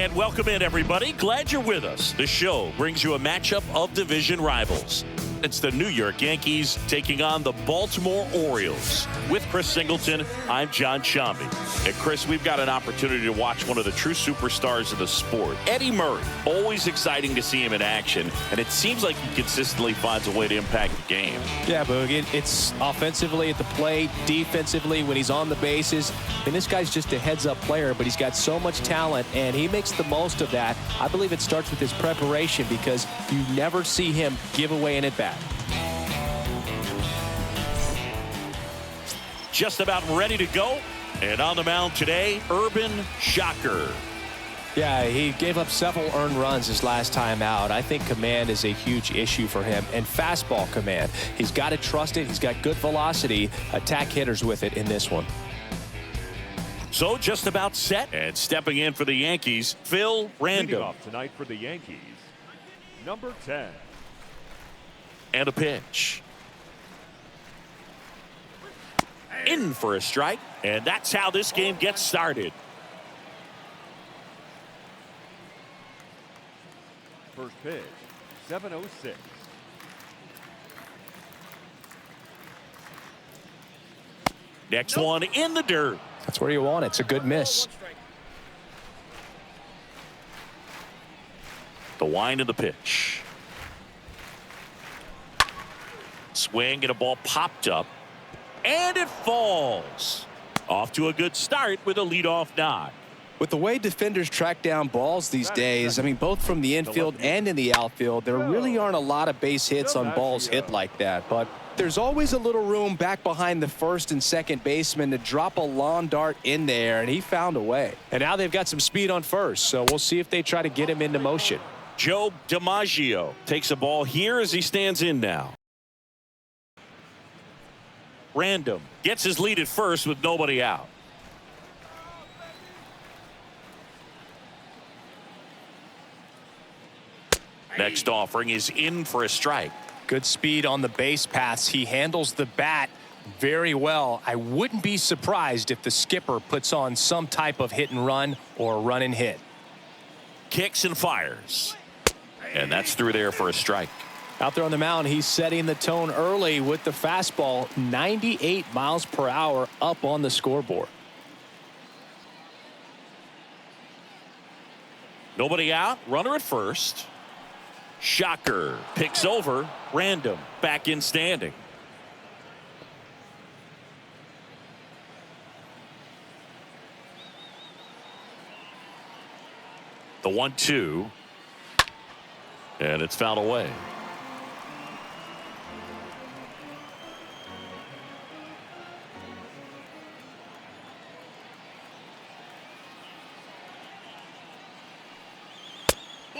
And welcome in, everybody. Glad you're with us. The show brings you a matchup of division rivals. It's the New York Yankees taking on the Baltimore Orioles. With Chris Singleton, I'm John Shambi. And Chris, we've got an opportunity to watch one of the true superstars of the sport, Eddie Murray. Always exciting to see him in action, and it seems like he consistently finds a way to impact the game. Yeah, Boog, it's offensively at the plate, defensively when he's on the bases. And this guy's just a heads-up player, but he's got so much talent, and he makes the most of that. I believe it starts with his preparation because you never see him give away an at-bat. Just about ready to go. And on the mound today, Urban Shocker. Yeah, he gave up several earned runs his last time out. I think command is a huge issue for him, and fastball command. He's got to trust it. He's got good velocity. Attack hitters with it in this one. So just about set, and stepping in for the Yankees, Phil Random. Leading off tonight for the Yankees, number 10. And a pitch. In for a strike, and that's how this game gets started. First pitch, 7:06. Next one in the dirt. That's where you want it. It's a good miss. The wind of the pitch. Swing, and a ball popped up. And it falls. Off to a good start with a leadoff knock. With the way defenders track down balls these days, I mean, both from the infield and in the outfield, there really aren't a lot of base hits on balls hit like that. But there's always a little room back behind the first and second baseman to drop a lawn dart in there, and he found a way. And now they've got some speed on first, so we'll see if they try to get him into motion. Joe DiMaggio takes a ball here as he stands in now. Random gets his lead at first with nobody out. Next offering is in for a strike. Good speed on the base paths. He handles the bat very well. I wouldn't be surprised if the skipper puts on some type of hit and run or run and hit. Kicks and fires. And that's through there for a strike. Out there on the mound, he's setting the tone early with the fastball, 98 miles per hour up on the scoreboard. Nobody out, runner at first. Shocker picks over. Random back in standing. The 1-2. And it's fouled away.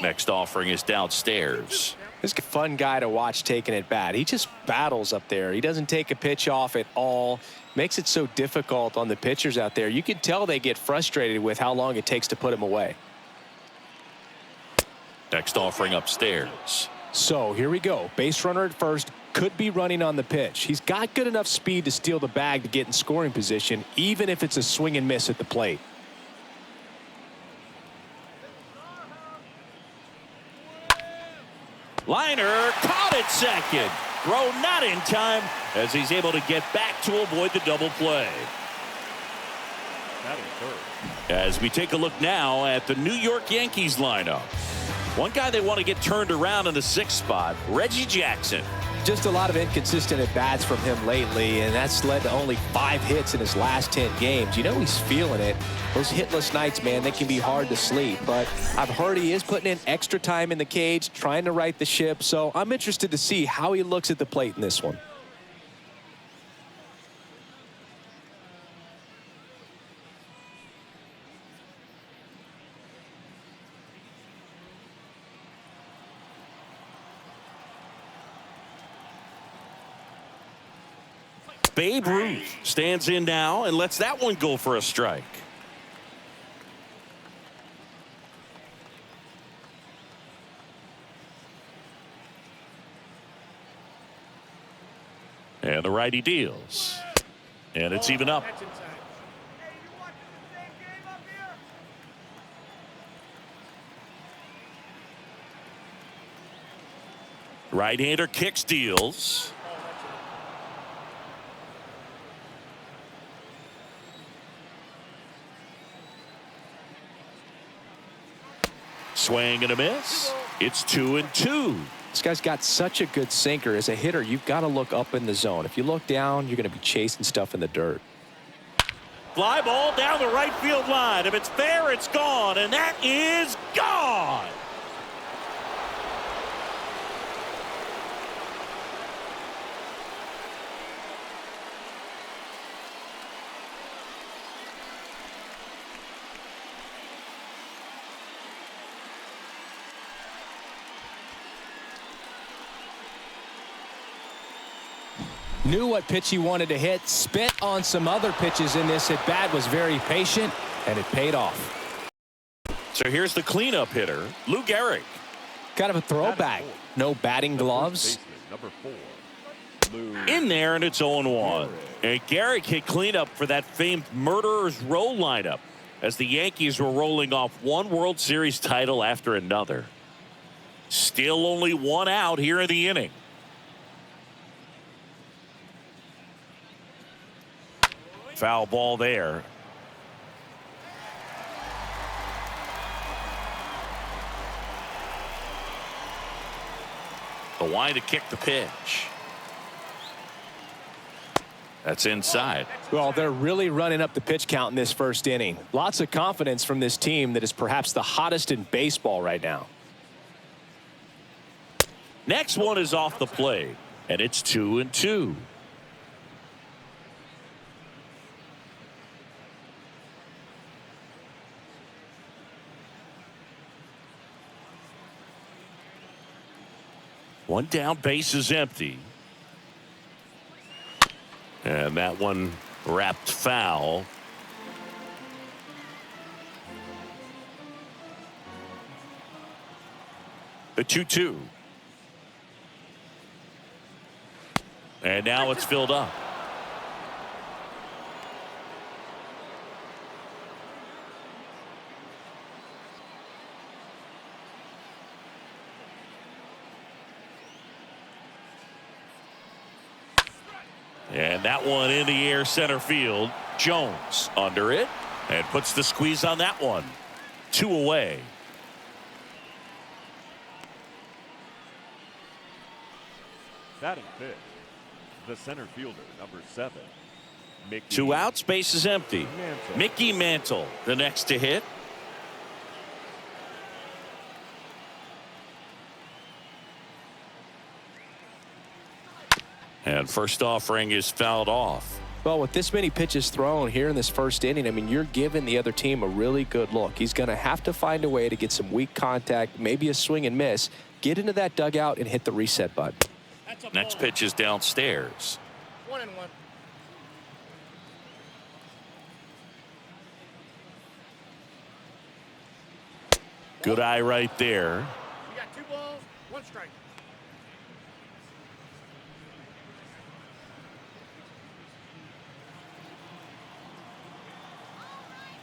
Next offering is downstairs. This is a fun guy to watch taking at bat. He just battles up there. He doesn't take a pitch off at all. Makes it so difficult on the pitchers out there. You can tell they get frustrated with how long it takes to put him away. Next offering upstairs. So here we go. Base runner at first. Could be running on the pitch. He's got good enough speed to steal the bag to get in scoring position, even if it's a swing and miss at the plate. Liner caught at second. Throw not in time as he's able to get back to avoid the double play. As we take a look now at the New York Yankees lineup. One guy they want to get turned around in the 6th spot, Reggie Jackson. Just a lot of inconsistent at-bats from him lately, and that's led to only 5 hits in his last 10 games. You know he's feeling it. Those hitless nights, man, they can be hard to sleep. But I've heard he is putting in extra time in the cage, trying to right the ship. So I'm interested to see how he looks at the plate in this one. Babe Ruth stands in now and lets that one go for a strike. And the righty deals. And it's even up. Right-hander kicks, deals. Swing and a miss. It's 2-2. This guy's got such a good sinker. As a hitter, you've got to look up in the zone. If you look down, you're going to be chasing stuff in the dirt. Fly ball down the right field line. If it's fair, it's gone, and that is gone. Knew what pitch he wanted to hit, spit on some other pitches in this at bat, was very patient, and it paid off. So here's the cleanup hitter, Lou Gehrig. Kind of a throwback. No batting gloves. Number 4. In there, and it's 0-1. And Gehrig hit cleanup for that famed Murderers Row lineup as the Yankees were rolling off one World Series title after another. Still only one out here in the inning. Foul ball there. The wind to kick the pitch. That's inside. Well, they're really running up the pitch count in this first inning. Lots of confidence from this team that is perhaps the hottest in baseball right now. Next one is off the plate, and it's 2-2. One down, base is empty. And that one wrapped foul. The 2-2. And now it's filled up. And that one in the air center field. Jones under it and puts the squeeze on that one. 2 away. Batting fifth, the center fielder, number 7. Mickey 2 outs, base is empty. Mantle. Mickey Mantle, the next to hit. And first offering is fouled off. Well, with this many pitches thrown here in this first inning, I mean, you're giving the other team a really good look. He's going to have to find a way to get some weak contact, maybe a swing and miss, get into that dugout and hit the reset button. Next pitch is downstairs. 1-1. Good eye right there. You got 2 balls, 1 strike.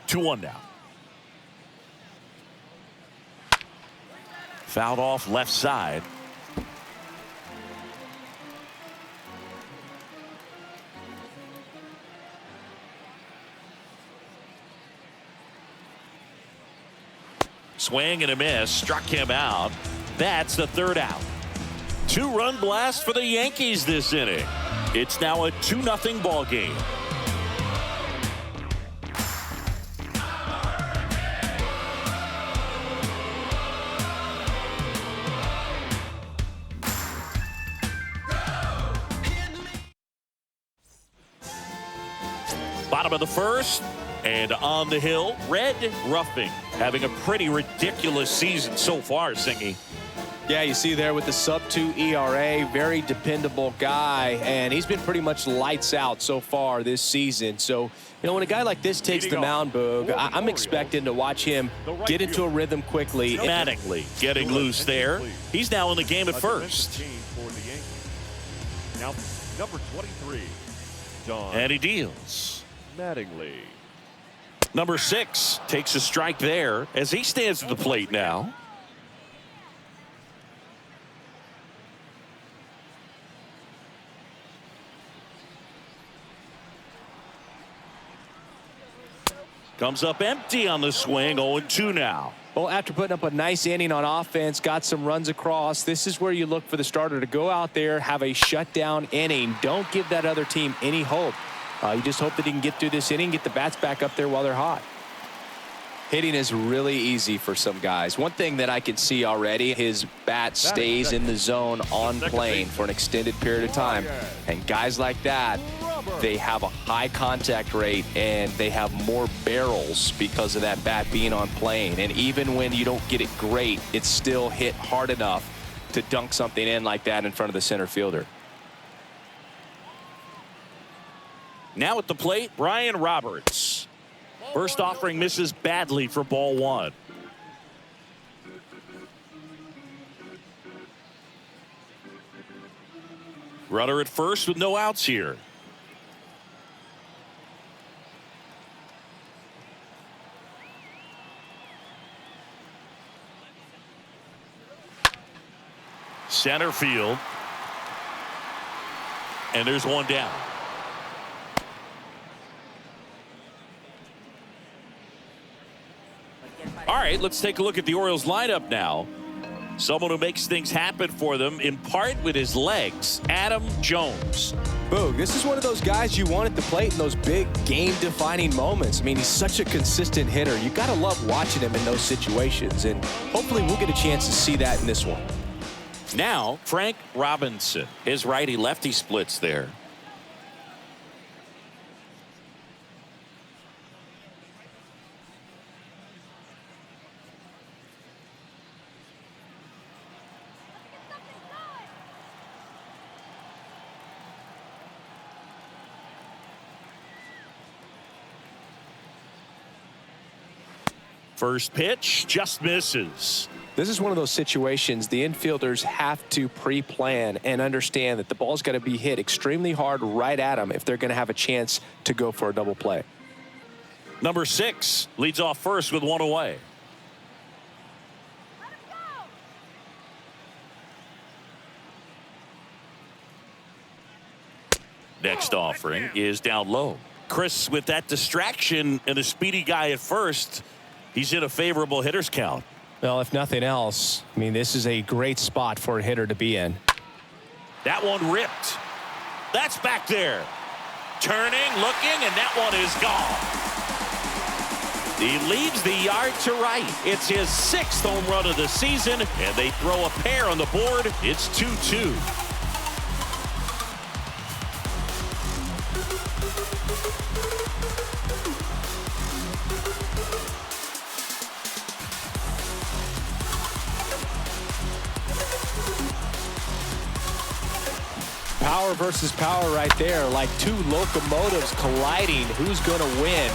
Two one now. Fouled off left side. Swing and a miss. Struck him out. That's the 3rd out. 2-run blast for the Yankees this inning. It's now a 2-0 ball game. Bottom of the first, and on the hill, Red Ruffing having a pretty ridiculous season so far, Singy. Yeah, you see there with the sub-2 ERA, very dependable guy, and he's been pretty much lights out so far this season. So, you know, when a guy like this takes the mound, Boog, I'm expecting to watch him get into a rhythm quickly. Dramatically getting loose there. He's now in the game at first. Now, number 23, Don And he deals. Mattingly. Number 6 takes a strike there as he stands at the plate now. Comes up empty on the swing. 0-2 now. Well, after putting up a nice inning on offense, got some runs across, this is where you look for the starter to go out there, have a shutdown inning. Don't give that other team any hope. You just hope that he can get through this inning, get the bats back up there while they're hot. Hitting is really easy for some guys. One thing that I can see already, his bat stays in the zone on plane for an extended period of time. And guys like that, they have a high contact rate and they have more barrels because of that bat being on plane. And even when you don't get it great, it's still hit hard enough to dunk something in like that in front of the center fielder. Now at the plate, Brian Roberts. First offering misses badly for ball 1. Runner at first with no outs here. Center field. And there's one down. All right, let's take a look at the Orioles lineup now. Someone who makes things happen for them, in part with his legs, Adam Jones. Boog, this is one of those guys you want at the plate in those big game-defining moments. I mean, he's such a consistent hitter. You got to love watching him in those situations, and hopefully we'll get a chance to see that in this one. Now, Frank Robinson. His righty-lefty splits there. First pitch just misses. This is one of those situations the infielders have to pre-plan and understand that the ball's got to be hit extremely hard right at them if they're going to have a chance to go for a double play. Number 6 leads off first with 1 away. Next offering is down low. Chris, with that distraction and a speedy guy at first, he's in a favorable hitter's count. Well, if nothing else, I mean, this is a great spot for a hitter to be in. That one ripped. That's back there. Turning, looking, and that one is gone. He leaves the yard to right. It's his 6th home run of the season, and they throw a pair on the board. It's 2-2. Power versus power right there, like two locomotives colliding. Who's going to win?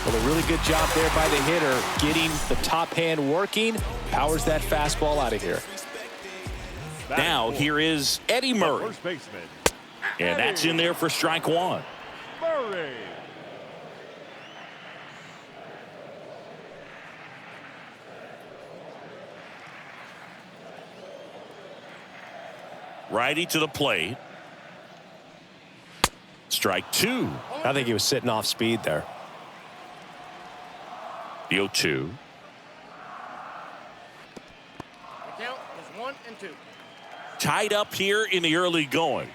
Well, a really good job there by the hitter, getting the top hand working. Powers that fastball out of here. Now here is Eddie Murray. First baseman. And that's in there for strike 1. Murray. Righty to the plate. Strike 2. I think he was sitting off speed there. The 0-2. The count is 1-2. Tied up here in the early going.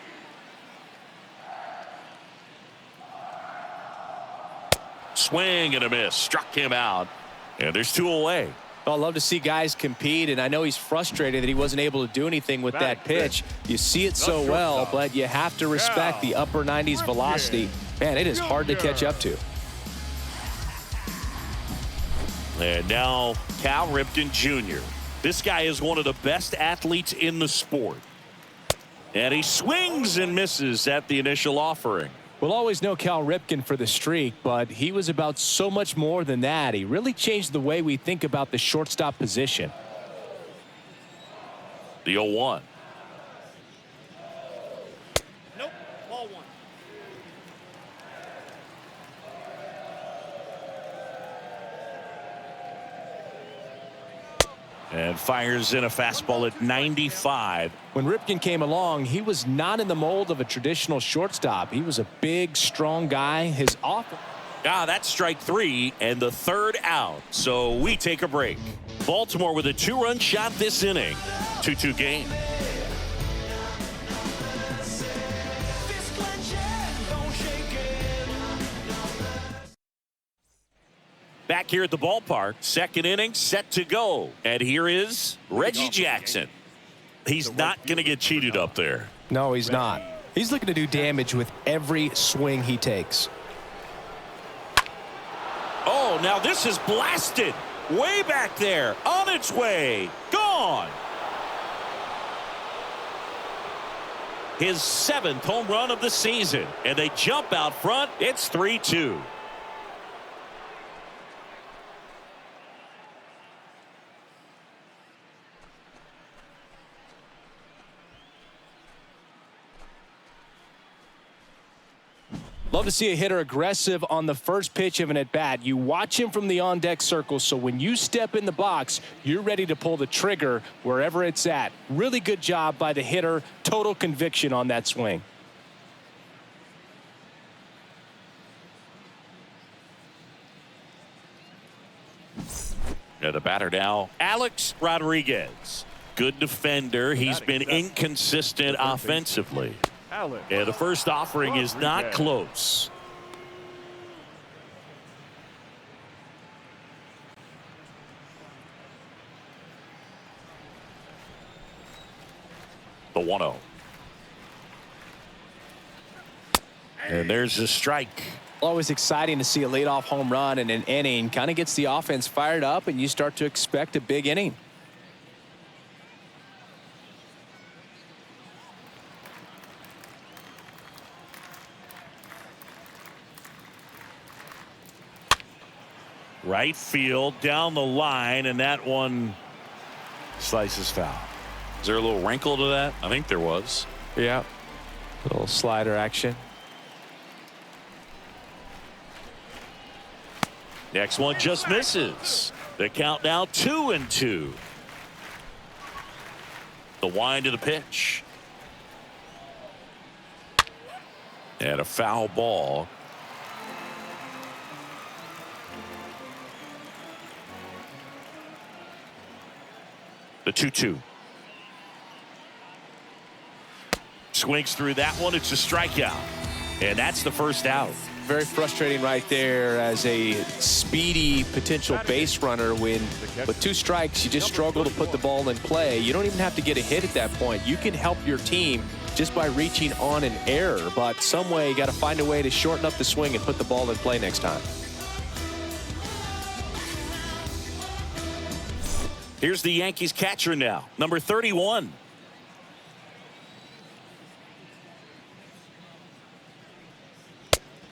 Swing and a miss. Struck him out. And there's 2 away. Well, I love to see guys compete, and I know he's frustrated that he wasn't able to do anything with that pitch. You see it so well, but you have to respect the upper 90s velocity. Man, it is hard to catch up to. And now Cal Ripken Jr. This guy is one of the best athletes in the sport. And he swings and misses at the initial offering. We'll always know Cal Ripken for the streak, but he was about so much more than that. He really changed the way we think about the shortstop position. The 0-1. Nope, ball 1. And fires in a fastball at 95. When Ripken came along, he was not in the mold of a traditional shortstop. He was a big, strong guy. His offense. That's strike 3 and the third out. So we take a break. Baltimore with a 2-run shot this inning. 2-2 game. Back here at the ballpark, second inning set to go. And here is Reggie Jackson. He's not going to get cheated up there. No, he's not. He's looking to do damage with every swing he takes. Oh, now this is blasted. Way back there. On its way. Gone. His 7th home run of the season. And they jump out front. It's 3-2. Love to see a hitter aggressive on the first pitch of an at-bat. You watch him from the on-deck circle, so when you step in the box, you're ready to pull the trigger wherever it's at. Really good job by the hitter. Total conviction on that swing. The batter now, Alex Rodriguez. Good defender. He's been inconsistent offensively. And the first offering is not close. The 1-0. And there's a strike. Always exciting to see a leadoff home run in an inning. Kind of gets the offense fired up, and you start to expect a big inning. Right field down the line, and that one slices foul. Is there a little wrinkle to that? I think there was. Yeah. A little slider action. Next one just misses. The count now 2-2. The wind of the pitch. And a foul ball. The 2-2. Swings through that one. It's a strikeout. And that's the first out. Very frustrating right there as a speedy potential base runner when with 2 strikes you just struggle to put the ball in play. You don't even have to get a hit at that point. You can help your team just by reaching on an error, but some way you got to find a way to shorten up the swing and put the ball in play next time. Here's the Yankees catcher now, number 31.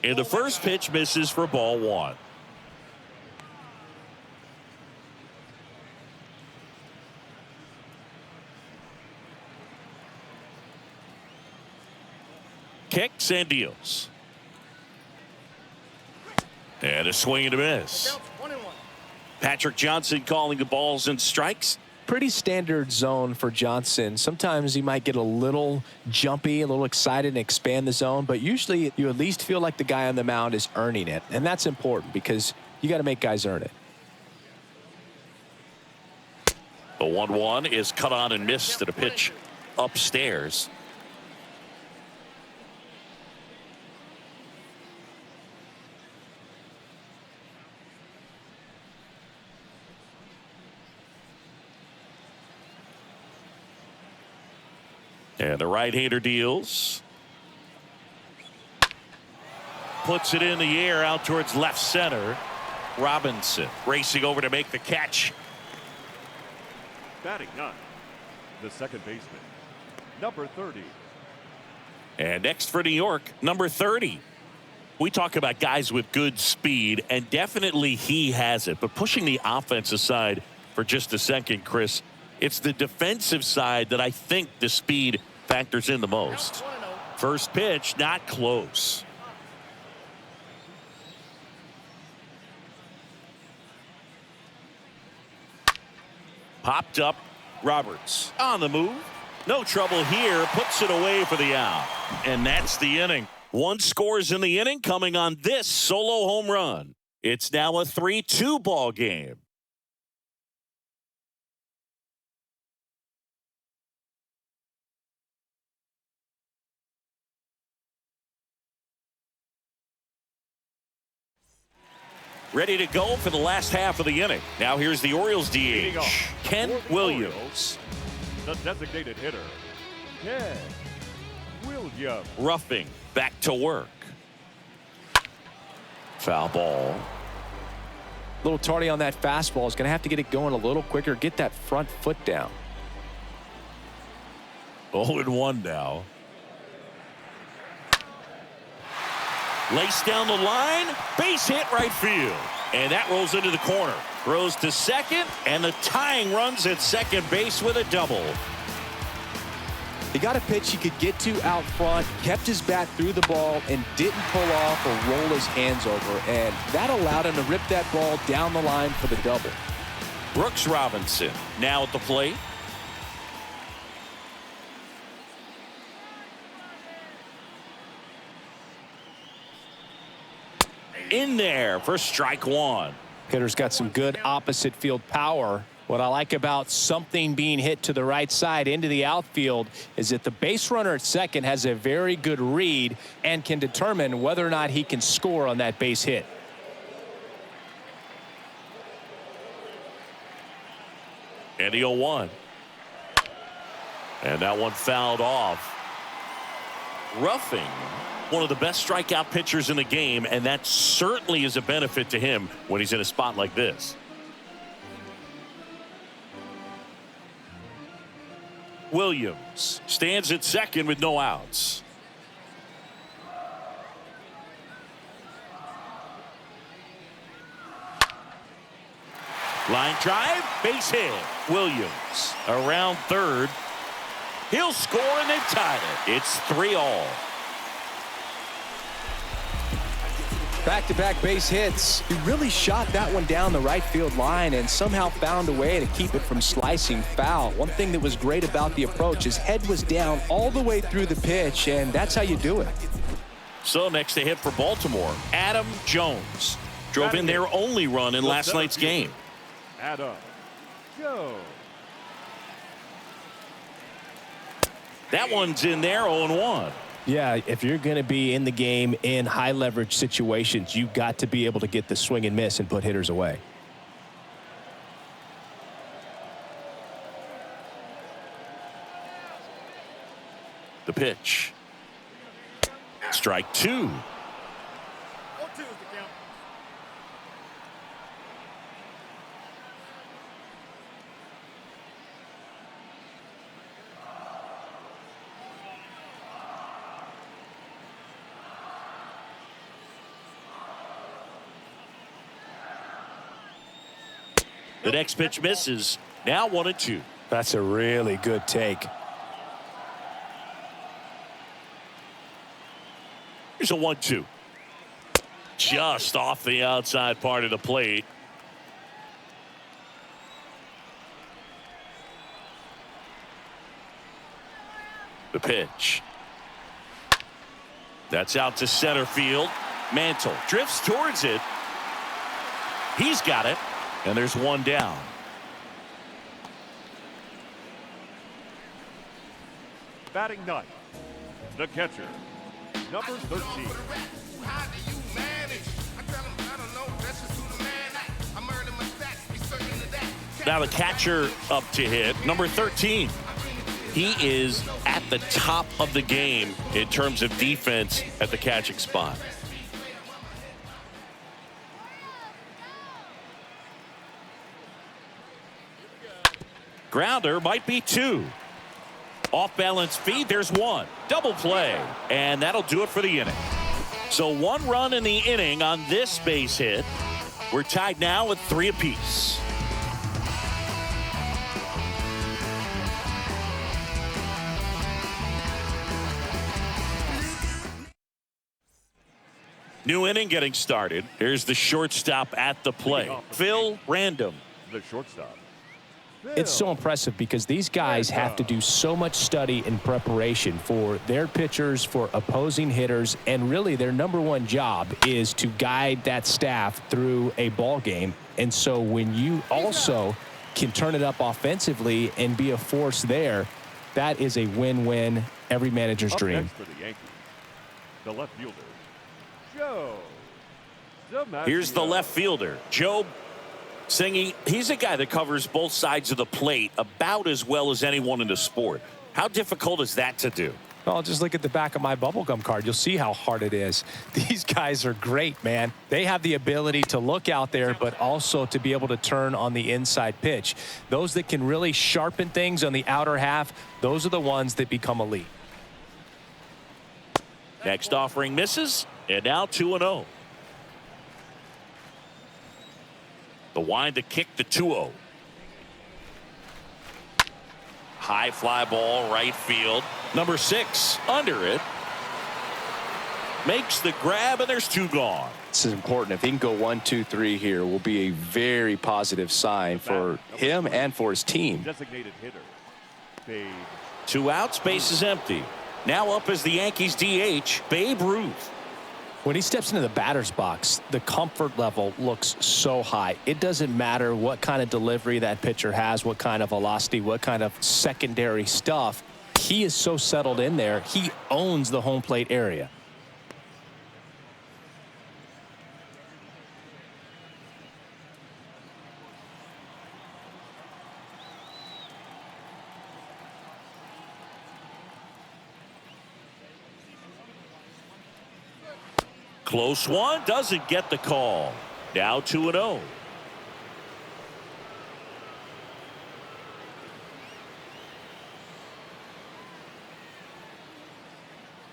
And the first pitch misses for ball 1. Kicks and deals. And a swing and a miss. Patrick Johnson calling the balls and strikes. Pretty standard zone for Johnson. Sometimes he might get a little jumpy, a little excited and expand the zone, but usually you at least feel like the guy on the mound is earning it, and that's important because you got to make guys earn it. The 1-1 is cut on and missed at a pitch upstairs. And the right-hander deals. Puts it in the air out towards left center. Robinson racing over to make the catch. Batting 9, the second baseman, number 30. And next for New York, number 30. We talk about guys with good speed, and definitely he has it. But pushing the offense aside for just a second, Chris, it's the defensive side that I think the speed factors in the most. First pitch, not close. Popped up. Roberts on the move. No trouble here. Puts it away for the out. And that's the inning. One scores in the inning coming on this solo home run. It's now a 3-2 ball game. Ready to go for the last half of the inning. Now here's the Orioles DH, Ken Williams. The designated hitter, Ken Williams. Ruffing back to work. Foul ball. A little tardy on that fastball. Is going to have to get it going a little quicker. Get that front foot down. 0-1 now. Laced down the line, base hit right field. And that rolls into the corner. Throws to second, and the tying runs at second base with a double. He got a pitch he could get to out front, kept his bat through the ball, and didn't pull off or roll his hands over. And that allowed him to rip that ball down the line for the double. Brooks Robinson now at the plate. In there for strike one. Hitter's got some good opposite field power. What I like about something being hit to the right side into the outfield is that the base runner at second has a very good read and can determine whether or not he can score on that base hit. And the 0-1. And that one fouled off. Ruffing, one of the best strikeout pitchers in the game, and that certainly is a benefit to him when he's in a spot like this. Williams stands at second with no outs. Line drive, base hit. Williams around third. He'll score, and they've tied it. It's 3-all. Back-to-back base hits. He really shot that one down the right field line and somehow found a way to keep it from slicing foul. One thing that was great about the approach, his head was down all the way through the pitch, and that's how you do it. So next to hit for Baltimore, Adam Jones. Drove in their only run in last night's game. Adam Jones. That one's in there, 0-1. Yeah, if you're going to be in the game in high leverage situations, you've got to be able to get the swing and miss and put hitters away. The pitch. Strike two. 0-2 is the count. The next pitch misses. Now 1-2. That's a really good take. Here's a 1-2. Just off the outside part of the plate. The pitch. That's out to center field. Mantle drifts towards it. He's got it. And there's one down. Batting ninth, the catcher, number 13. Now the catcher up to hit, number 13. He is at the top of the game in terms of defense at the catching spot. Grounder might be two. Off balance feed, there's one. Double play, and that'll do it for the inning. So one run in the inning on this base hit. We're tied now with 3 apiece. New inning getting started. Here's the shortstop at the plate, Phil Random. The shortstop, It's so impressive because these guys have to do so much study and preparation for their pitchers, for opposing hitters, and really their #1 job is to guide that staff through a ball game. And so when you also can turn it up offensively and be a force there, that is a win-win, every manager's dream. Next for the Yankees, the left fielder, Joe DiMaggio. Here's the left fielder, Joe. Singy, he's a guy that covers both sides of the plate about as well as anyone in the sport. How difficult is that to do? Well, just look at the back of my bubblegum card. You'll see how hard it is. These guys are great, man. They have the ability to look out there, but also to be able to turn on the inside pitch. Those that can really sharpen things on the outer half, those are the ones that become elite. Next offering misses, and now 2-0. The wind to kick the 2-0. High fly ball, right field. Number 6 under it. Makes the grab, and there's 2 gone. This is important. If he can go 1, 2, 3 here, will be a very positive sign for him and for his team. Designated hitter, Babe. 2 outs, base is empty. Now up is the Yankees DH, Babe Ruth. When he steps into the batter's box, the comfort level looks so high. It doesn't matter what kind of delivery that pitcher has, what kind of velocity, what kind of secondary stuff. He is so settled in there. He owns the home plate area. Close one, doesn't get the call. Now 2-0.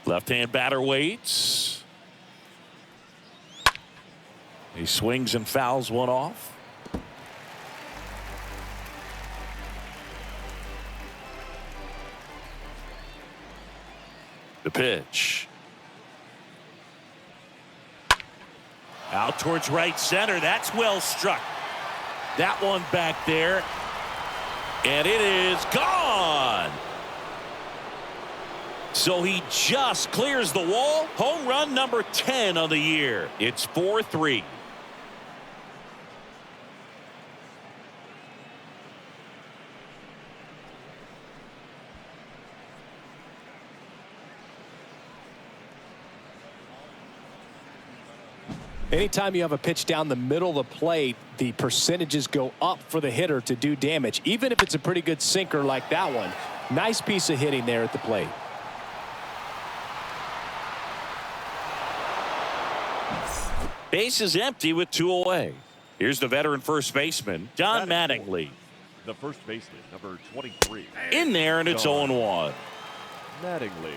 Left-hand batter waits. He swings and fouls one off. The pitch. Out towards right center. That's well struck. That one back there. And it is gone. So he just clears the wall. Home run number 10 on the year. It's 4-3. Anytime you have a pitch down the middle of the plate, the percentages go up for the hitter to do damage, even if it's a pretty good sinker like that one. Nice piece of hitting there at the plate. Base is empty with 2 away. Here's the veteran first baseman, Don Mattingly. The first baseman, number 23. In there, and it's 0-1. Mattingly.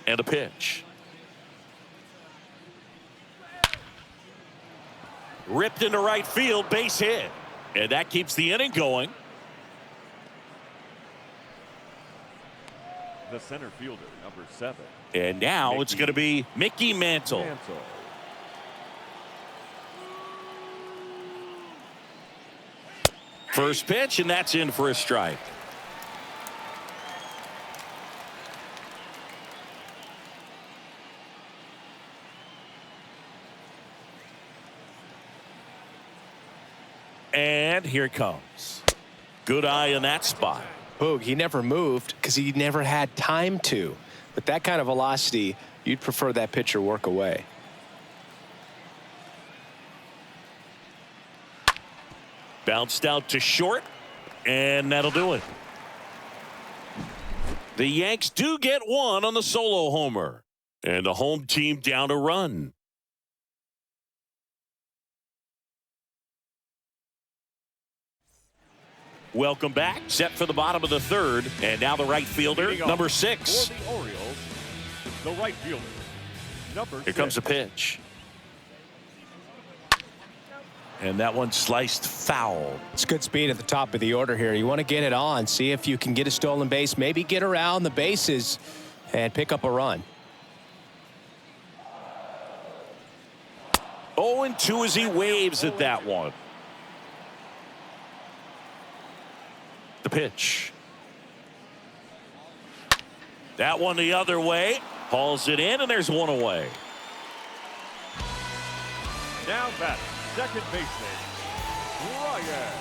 And a pitch. Ripped into right field, base hit. And that keeps the inning going. The center fielder, number 7. And now it's going to be Mickey Mantle. First pitch, and that's in for a strike. And here it comes. Good eye in that spot. Boog, he never moved because he never had time to. With that kind of velocity, you'd prefer that pitcher work away. Bounced out to short, and that'll do it. The Yanks do get one on the solo homer, and the home team down a run. Welcome back. Set for the bottom of the third. And now the right fielder, number 6. For the Orioles, the right fielder, number 6. Here comes a pitch. And that one sliced foul. It's good speed at the top of the order here. You want to get it on, see if you can get a stolen base, maybe get around the bases. and pick up a run. 0-2 as he waves at that one. The pitch. That one the other way. Hauls it in, and there's one away. Now back, second baseman, Ryan.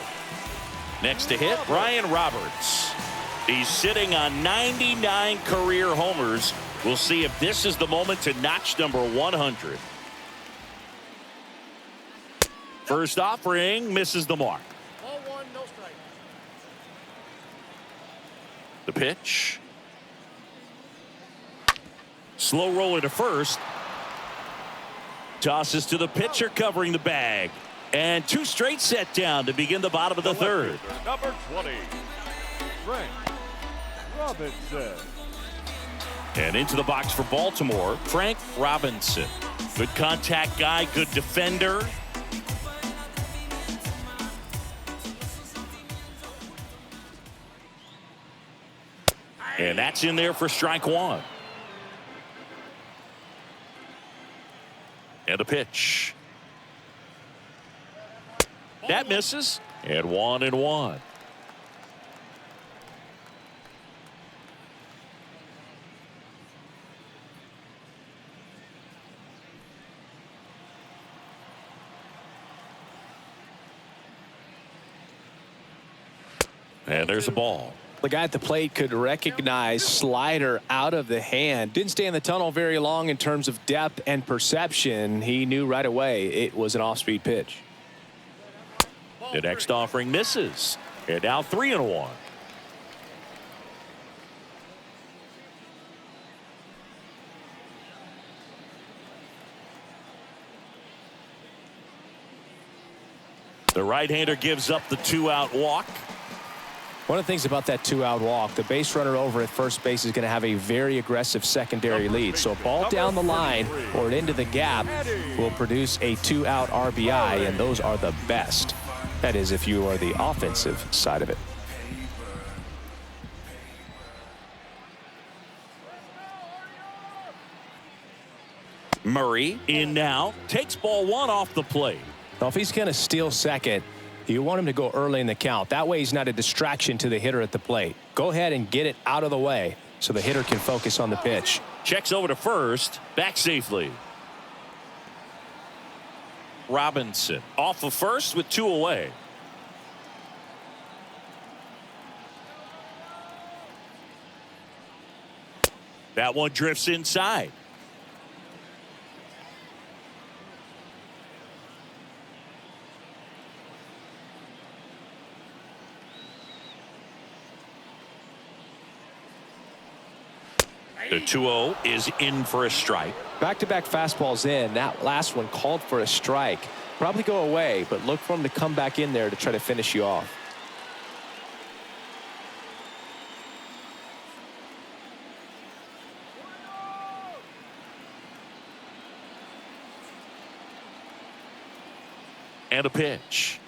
Next to hit, Ryan Roberts. He's sitting on 99 career homers. We'll see if this is the moment to notch number 100. First offering misses the mark. Ball one, no strike. The pitch. Slow roller to first. Tosses to the pitcher covering the bag. And 2 straight set down to begin the bottom of the third. Number 20, Frank Robinson. And into the box for Baltimore, Frank Robinson. Good contact guy, good defender. And that's in there for strike one. And a pitch. That misses. And 1-1. And there's a ball. The guy at the plate could recognize slider out of the hand. Didn't stay in the tunnel very long in terms of depth and perception. He knew right away it was an off-speed pitch. The next offering misses. And now 3-1. The right-hander gives up the 2-out walk. One of the things about that 2-out walk, the base runner over at first base is going to have a very aggressive secondary lead. So a ball down the line or into the gap will produce a 2-out RBI, and those are the best. That is, if you are the offensive side of it. Murray in now, takes ball 1 off the plate. Now, if he's going to steal second, you want him to go early in the count. That way he's not a distraction to the hitter at the plate. Go ahead and get it out of the way so the hitter can focus on the pitch. Checks over to first, back safely. Robinson off of first with 2 away. That one drifts inside. The 2-0 is in for a strike. Back-to-back fastballs in. That last one called for a strike. Probably go away, but look for him to come back in there to try to finish you off. And a pitch.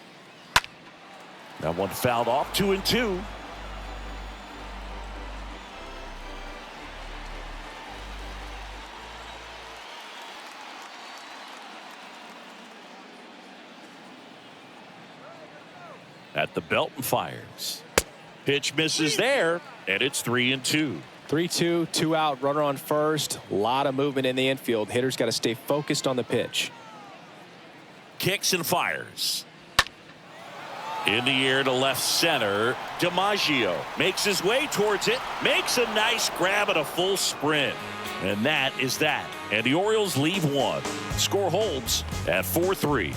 That one fouled off. 2-2. At the belt and fires. Pitch misses there, and it's 3-2. 3-2, 2-out, runner on first. A lot of movement in the infield. Hitter's got to stay focused on the pitch. Kicks and fires. In the air to left center. DiMaggio makes his way towards it. Makes a nice grab at a full sprint. And that is that. And the Orioles leave 1. Score holds at 4-3.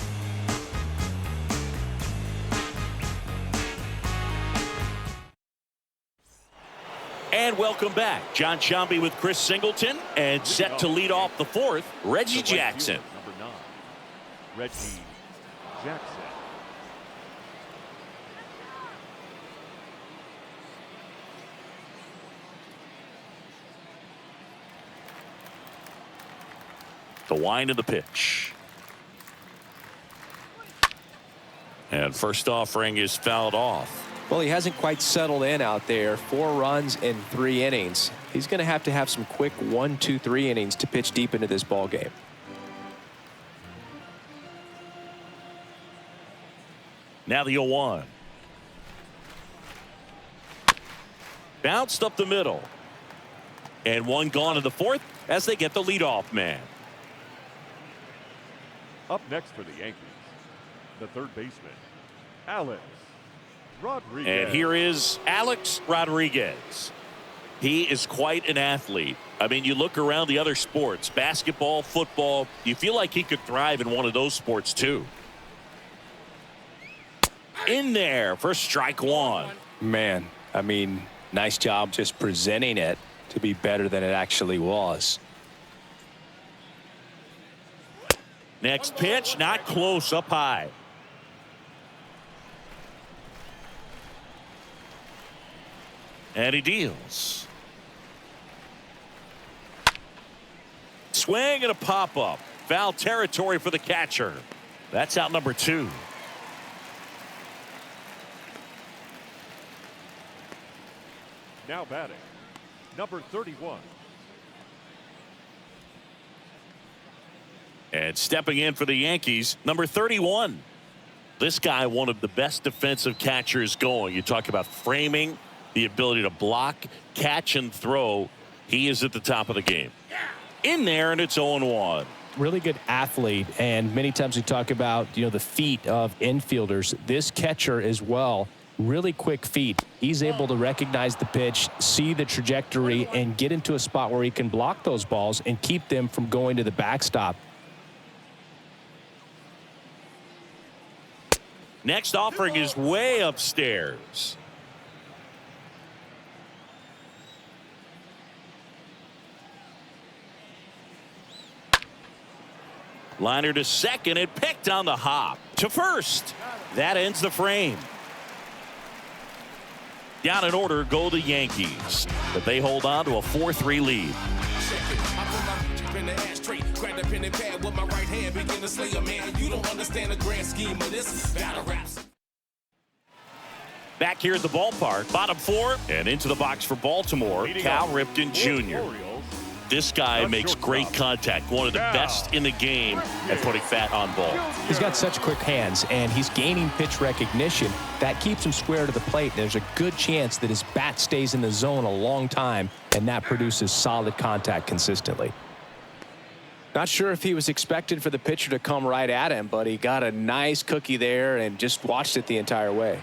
And welcome back. John Sciambi with Chris Singleton, and set to lead off the 4th, Reggie Jackson. Number 9, Reggie Jackson. The wind of the pitch. And first offering is fouled off. Well, he hasn't quite settled in out there. 4 runs in 3 innings. He's going to have some quick 1, 2, 3 innings to pitch deep into this ball game. Now the 0-1. Bounced up the middle. And one gone in the fourth as they get the leadoff man. Up next for the Yankees, the third baseman, Alex Rodriguez. And here is Alex Rodriguez. He is quite an athlete. I mean, you look around the other sports, basketball, football, you feel like he could thrive in one of those sports too. In there for strike one. Man, I mean, nice job just presenting it to be better than it actually was. Next pitch, not close, up high. And he deals. Swing and a pop-up. Foul territory for the catcher. That's out number 2. Now batting, number 31. And stepping in for the Yankees, number 31. This guy, one of the best defensive catchers going. You talk about framing, the ability to block, catch, and throw. He is at the top of the game. In there, and it's 0-1. Really good athlete, and many times we talk about, you know, the feet of infielders. This catcher as well, really quick feet. He's able to recognize the pitch, see the trajectory, and get into a spot where he can block those balls and keep them from going to the backstop. Next offering is way upstairs. Liner to second, and picked on the hop. To first. That ends the frame. Down in order go the Yankees, but they hold on to a 4-3 lead. Back here at the ballpark, bottom 4, and into the box for Baltimore, Cal Ripken Jr. This guy makes great contact, one of the best in the game at putting fat on ball. He's got such quick hands, and he's gaining pitch recognition. That keeps him square to the plate. There's a good chance that his bat stays in the zone a long time, and that produces solid contact consistently. Not sure if he was expected for the pitcher to come right at him, but he got a nice cookie there and just watched it the entire way.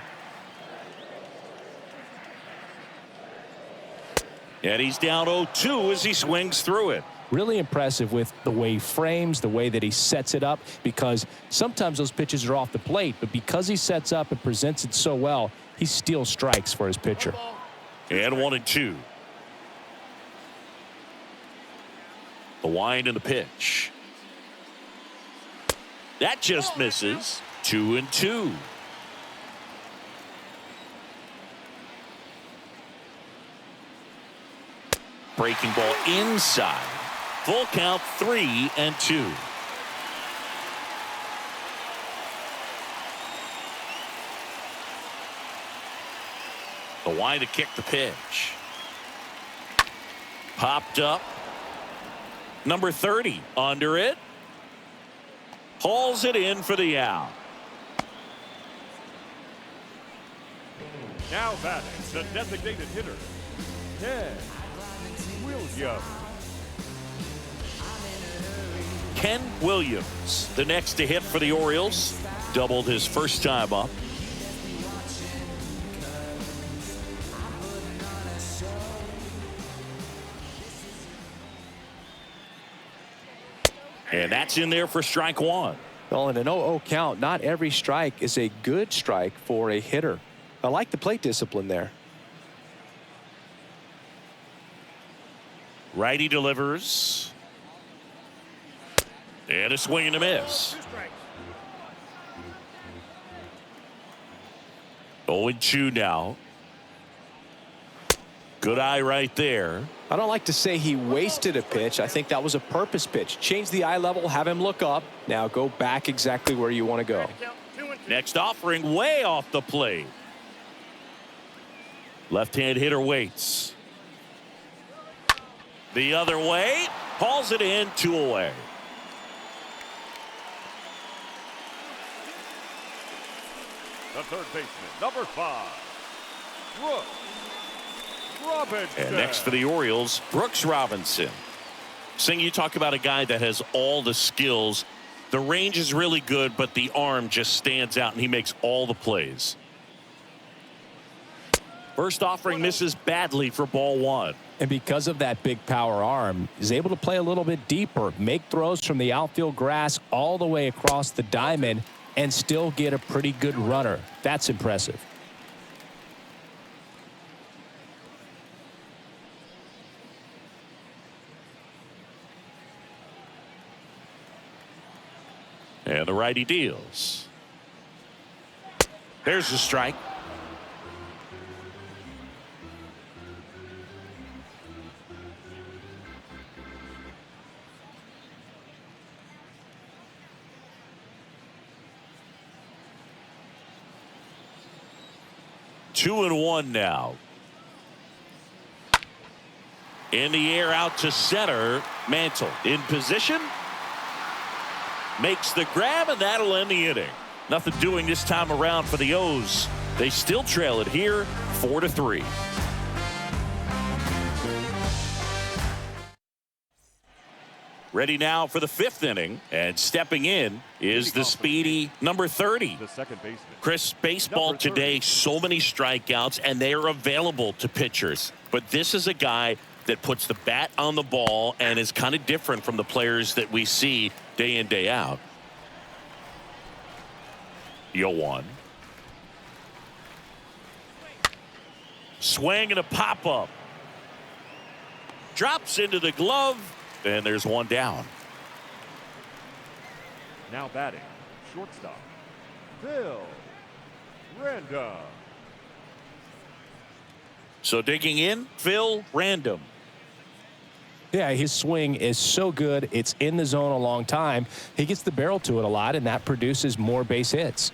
And he's down 0-2 as he swings through it. Really impressive with the way he frames, the way that he sets it up, because sometimes those pitches are off the plate, but because he sets up and presents it so well, he still strikes for his pitcher. And 1-2. The wind and the pitch. That just misses. 2-2. Breaking ball inside. Full count, 3-2. The wind to kick the pitch. Popped up. Number 30 under it. Hauls it in for the out. Now batting, the designated hitter, Ken Williams. Ken Williams, the next to hit for the Orioles. Doubled his first time up. And that's in there for strike one. Well, in an 0-0 count, not every strike is a good strike for a hitter. I like the plate discipline there. Righty delivers. And a swing and a miss. 0-2 now. Good eye right there. I don't like to say he wasted a pitch. I think that was a purpose pitch. Change the eye level, have him look up. Now go back exactly where you want to go. Next offering way off the plate. Left-hand hitter waits. The other way. Hauls it in, 2 away. The third baseman, number 5, Ruth. Robinson. And next for the Orioles, Brooks Robinson. Sing, you talk about a guy that has all the skills. The range is really good, but the arm just stands out, and he makes all the plays. First offering misses badly for ball 1. And because of that big power arm, he's able to play a little bit deeper, make throws from the outfield grass all the way across the diamond, and still get a pretty good runner. That's impressive. And the righty deals. There's the strike. Two and one now. In the air out to center. Mantle in position. Makes the grab, and that'll end the inning. Nothing doing this time around for the O's. They still trail it here 4-3. Ready now for the 5th inning, and stepping in is the speedy number 30. The second baseman. Chris, baseball today, so many strikeouts, and they are available to pitchers. But this is a guy that puts the bat on the ball and is kind of different from the players that we see day in, day out. 0-1. Swing and a pop-up. Drops into the glove, and there's one down. Now batting, shortstop, Phil Random. So digging in, Phil Random. Yeah, his swing is so good. It's in the zone a long time. He gets the barrel to it a lot, and that produces more base hits.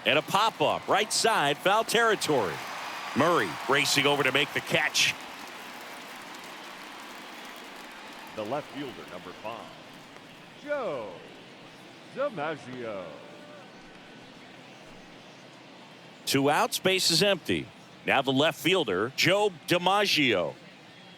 And a pop-up, right side, foul territory. Murray racing over to make the catch. The left fielder, number 5, Joe DiMaggio. 2 outs, base is empty. Now the left fielder, Joe DiMaggio.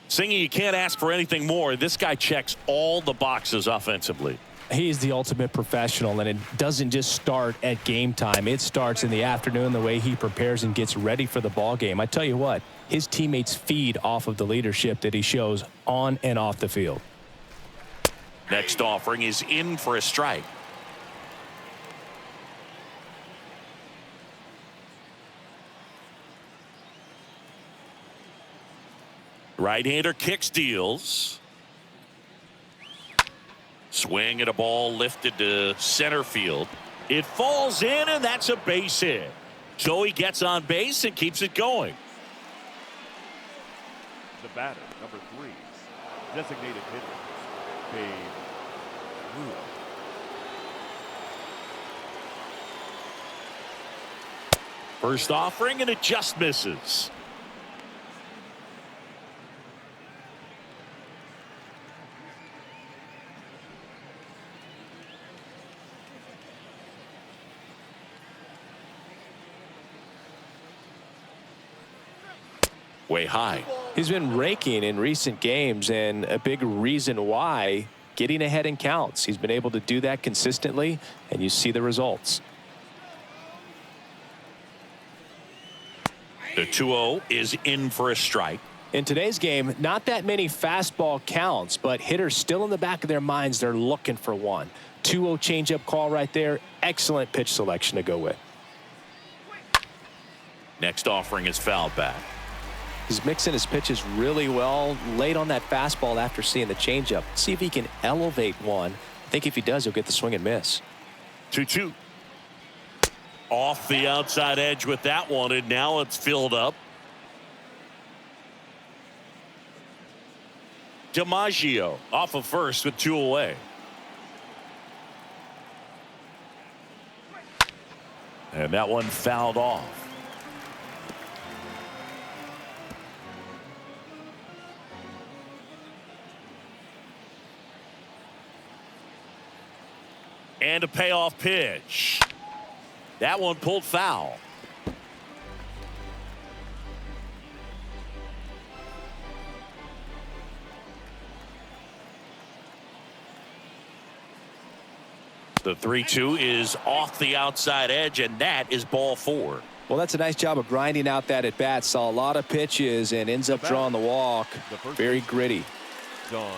Singing, you can't ask for anything more. This guy checks all the boxes offensively. He's the ultimate professional, and it doesn't just start at game time. It starts in the afternoon, the way he prepares and gets ready for the ball game. I tell you what, his teammates feed off of the leadership that he shows on and off the field. Next offering is in for a strike. Right-hander kicks, deals. Swing at a ball lifted to center field. It falls in, and that's a base hit. So he gets on base and keeps it going. The batter, number 3, designated hitter, Babe Ruth. First offering, and it just misses. Way high. He's been raking in recent games, and a big reason why, getting ahead in counts. He's been able to do that consistently, and you see the results. The 2-0 is in for a strike. In today's game, not that many fastball counts, but hitters still in the back of their minds, they're looking for one. 2-0 changeup call right there. Excellent pitch selection to go with. Next offering is fouled back. He's mixing his pitches really well, late on that fastball after seeing the changeup. See if he can elevate one. I think if he does, he'll get the swing and miss. 2-2. Off the outside edge with that one, and now it's filled up. DiMaggio off of first with 2 away. And that one fouled off. And a payoff pitch. That one pulled foul. The 3-2 is off the outside edge, and that is ball 4. Well, that's a nice job of grinding out that at bat. Saw a lot of pitches and ends up drawing the walk. Very gritty.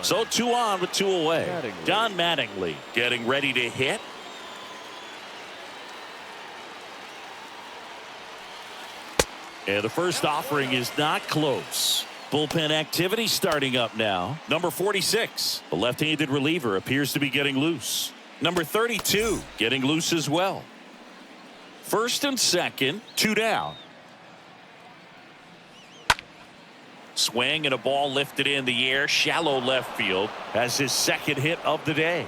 So 2 on with 2 away. Mattingly. Don Mattingly getting ready to hit. And the first offering is not close. Bullpen activity starting up now. Number 46, the left-handed reliever, appears to be getting loose. Number 32 getting loose as well. First and second, 2 down. Swing and a ball lifted in the air, shallow left field, as his second hit of the day.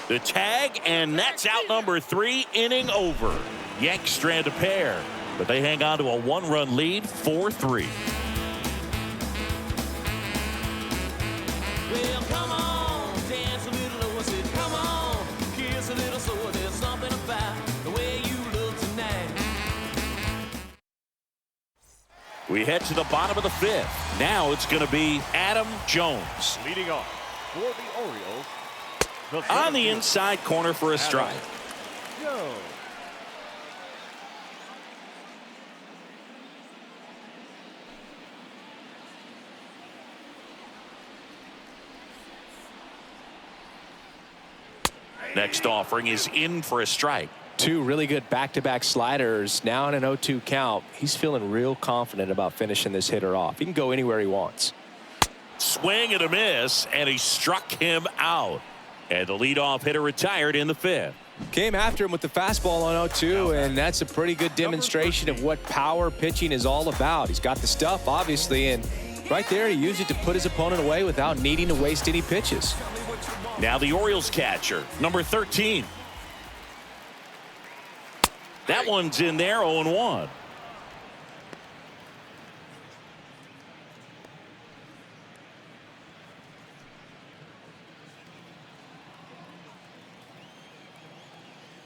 The tag, and that's out number 3, inning over. Yanks strand a pair, but they hang on to a 1-run lead, 4-3. Well, come on, dance a little, said, come on, kiss a little, so there's something about the way you look tonight. We head to the bottom of the 5th. Now it's going to be Adam Jones. Leading off for the Orioles. On the inside corner for a strike. Jones. Next offering is in for a strike. 2 really good back-to-back sliders. Now in an 0-2 count. He's feeling real confident about finishing this hitter off. He can go anywhere he wants. Swing and a miss, and he struck him out. And the leadoff hitter retired in the 5th. Came after him with the fastball on 0-2, and that's a pretty good demonstration of what power pitching is all about. He's got the stuff, obviously, and right there he used it to put his opponent away without needing to waste any pitches. Now the Orioles catcher, number 13. That one's in there, 0-1.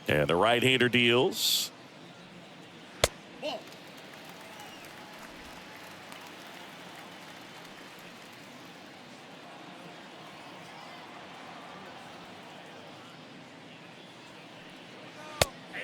And the right-hander deals.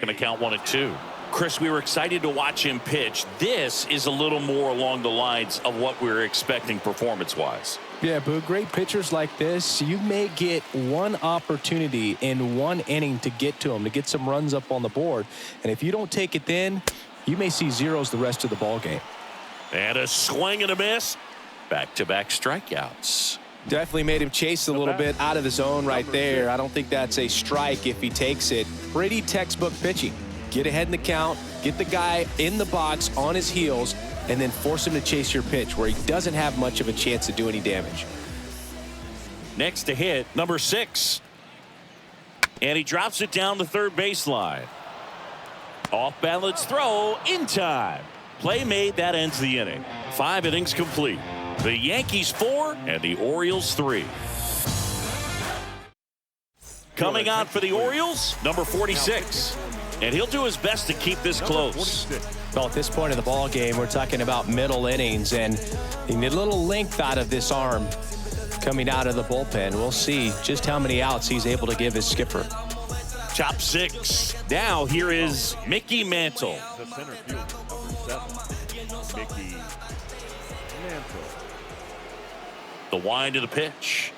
Going to count 1-2. Chris, we were excited to watch him pitch. This is a little more along the lines of what we were expecting performance-wise. Yeah, but great pitchers like this, you may get one opportunity in one inning to get to them, to get some runs up on the board. And if you don't take it then, you may see zeros the rest of the ball game. And a swing and a miss. Back-to-back strikeouts. Definitely made him chase a little bit out of the zone right there. I don't think that's a strike if he takes it. Pretty textbook pitching. Get ahead in the count, get the guy in the box on his heels, and then force him to chase your pitch where he doesn't have much of a chance to do any damage. Next to hit, number 6. And he drops it down the third baseline. Off balance throw in time. Play made, that ends the inning. 5 innings complete. The Yankees 4 and the Orioles 3. Coming on for the Orioles, number 46. And he'll do his best to keep this close. Well, at this point in the ball game, we're talking about middle innings, and you need a little length out of this arm coming out of the bullpen. We'll see just how many outs he's able to give his skipper. Top 6. Now here is Mickey Mantle. The center fielder, number 7, Mickey Mantle. The wind of the pitch.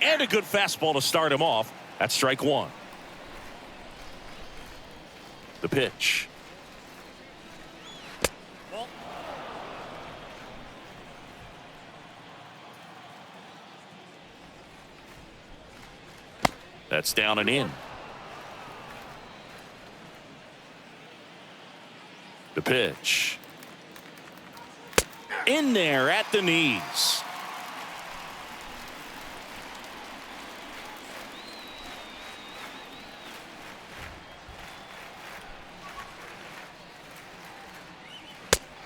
And a good fastball to start him off. That's strike 1. The pitch. That's down and in. The pitch. In there at the knees.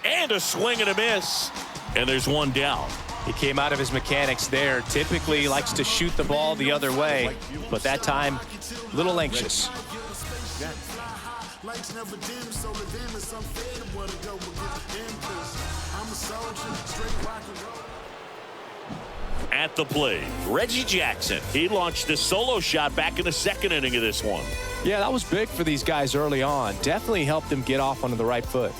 And a swing and a miss. And there's one down. He came out of his mechanics there. Typically likes to shoot the ball the other way, but that time, a little anxious. At the plate, Reggie Jackson. He launched a solo shot back in the second inning of this one. Yeah, that was big for these guys early on. Definitely helped them get off onto the right foot.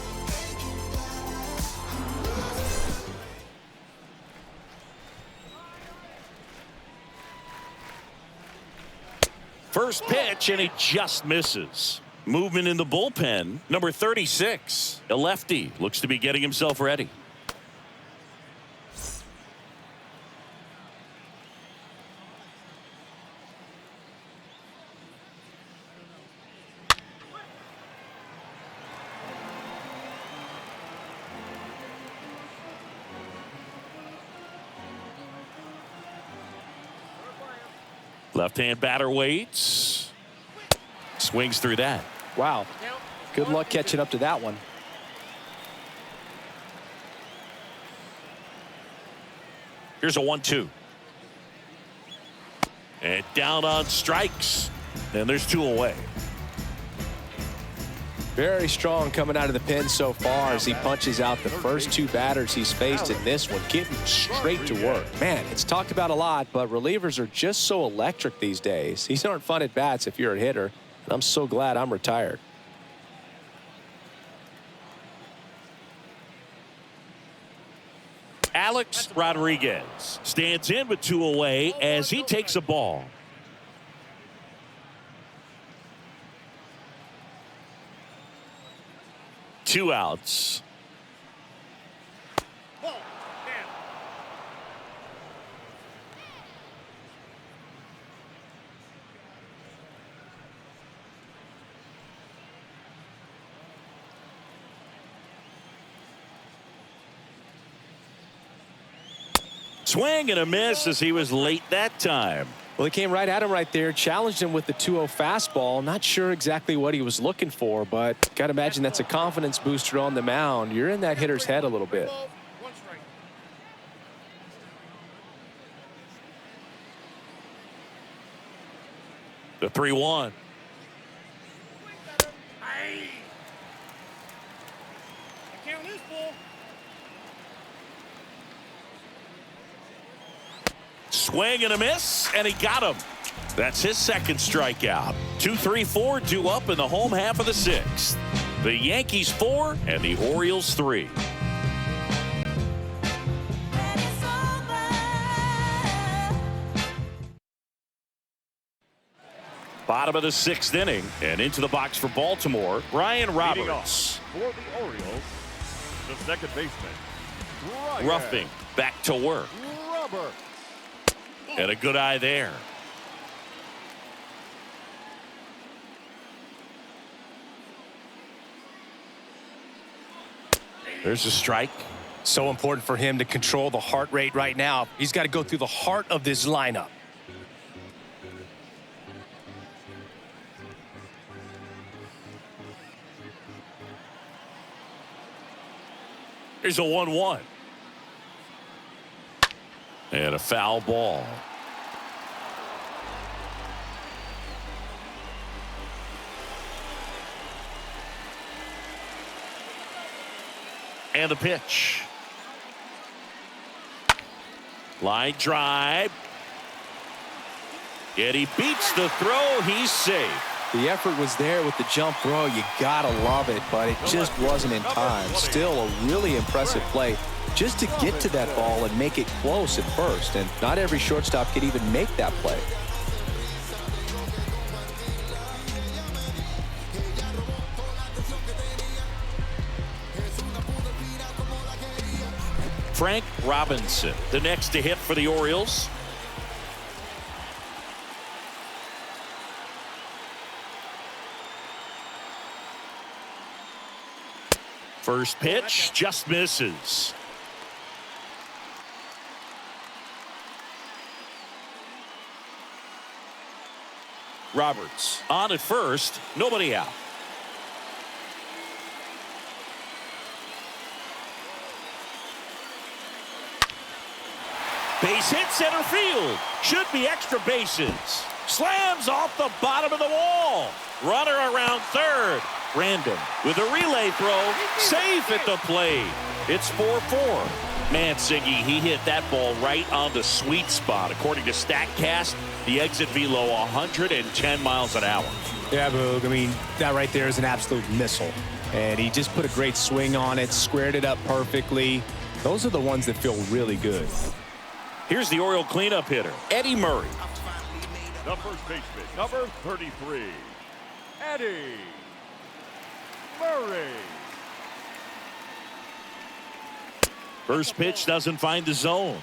First pitch, and he just misses. Movement in the bullpen, number 36. A lefty looks to be getting himself ready. Left-hand batter waits. Swings through that. Wow. Good luck catching up to that one. Here's a 1-2. And down on strikes. And there's 2 away. Very strong coming out of the pen so far as he punches out the first 2 batters he's faced in this one, getting straight to work. Man, it's talked about a lot, but relievers are just so electric these days. These aren't fun at bats if you're a hitter, and I'm so glad I'm retired. Alex Rodriguez stands in with 2 away as he takes a ball. Two outs. Swing and a miss as he was late that time. Well, he came right at him right there, challenged him with the 2-0 fastball. Not sure exactly what he was looking for, but got to imagine that's a confidence booster on the mound. You're in that hitter's head a little bit. The 3-1. Swing and a miss, and he got him. That's his second strikeout. 2-3-4 due up in the home half of the 6th. The Yankees 4 and the Orioles 3. Bottom of the 6th inning, and into the box for Baltimore, Brian Roberts. For the Orioles, the second baseman, Ruffing back to work. Robert. And a good eye there. There's a strike. So important for him to control the heart rate right now. He's got to go through the heart of this lineup. Here's a 1-1. And a foul ball. And the pitch. Line drive. And he beats the throw. He's safe. The effort was there with the jump throw. You gotta love it, but it just wasn't in time. Still a really impressive play just to get to that ball and make it close at first. And not every shortstop could even make that play. Frank Robinson, the next to hit for the Orioles. First pitch just misses. Roberts on at first, nobody out. Base hit center field. Should be extra bases. Slams off the bottom of the wall. Runner around third. Random with a relay throw. Safe at the plate. It's 4-4. Man, Siggy, he hit that ball right on the sweet spot. According to StatCast, the exit velo 110 miles an hour. Yeah, Boog. I mean, that right there is an absolute missile. And he just put a great swing on it, squared it up perfectly. Those are the ones that feel really good. Here's the Oriole cleanup hitter, Eddie Murray. The first baseman, number 33, Eddie Murray. First pitch doesn't find the zone.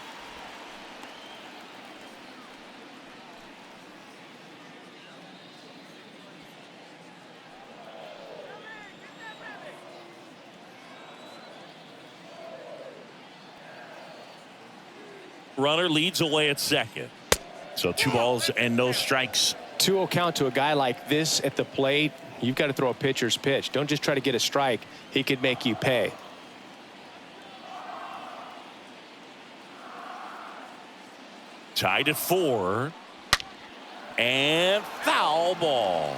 Runner leads away at second. So 2 balls and no strikes. 2-0 count to a guy like this at the plate. You've got to throw a pitcher's pitch. Don't just try to get a strike. He could make you pay. Tied at 4. And foul ball.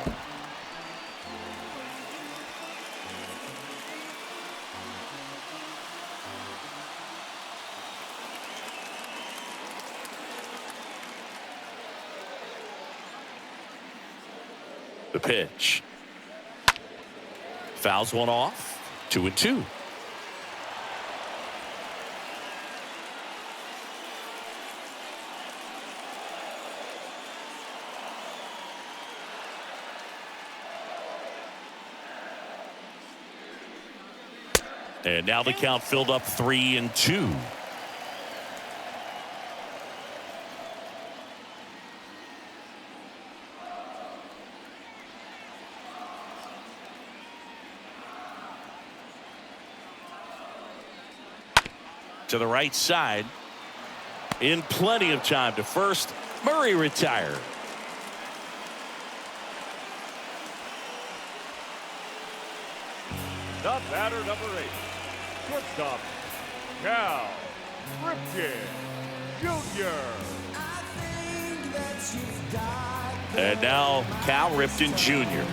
The pitch. Fouls one off. 2-2. And now the count filled up 3-2. To the right side. In plenty of time to first. Murray retired. The batter, number 8, shortstop, Cal Ripken Jr. And now Cal Ripken Jr.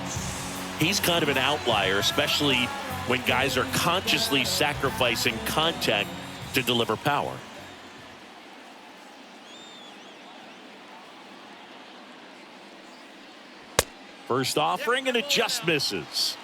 He's kind of an outlier, especially when guys are consciously sacrificing contact to deliver power. First offering, and it just misses.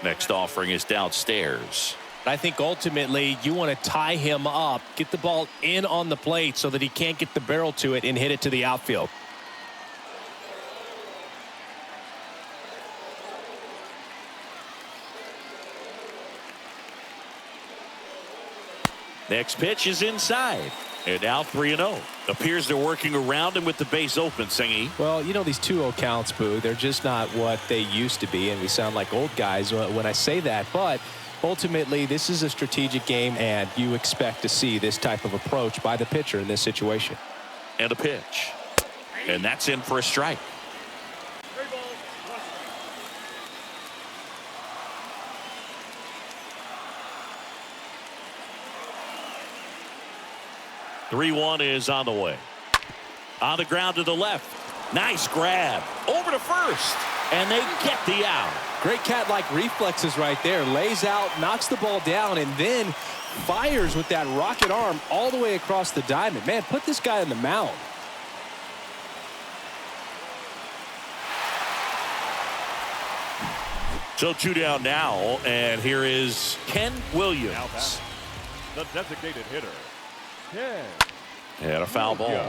Next offering is downstairs. I think ultimately you want to tie him up, get the ball in on the plate so that he can't get the barrel to it and hit it to the outfield. Next pitch is inside. And now 3-0. Appears they're working around him with the base open, Singy. Well, you know, these 2-0 counts, Boo, they're just not what they used to be, and we sound like old guys when I say that. But ultimately, this is a strategic game, and you expect to see this type of approach by the pitcher in this situation. And a pitch. And that's in for a strike. 3-1 is on the way. On the ground to the left. Nice grab. Over to first. And they get the out. Great cat-like reflexes right there. Lays out, knocks the ball down, and then fires with that rocket arm all the way across the diamond. Man, put this guy on the mound. So 2 down now, and here is Ken Williams. Now back, the designated hitter, Ken. And a foul ball. Yeah.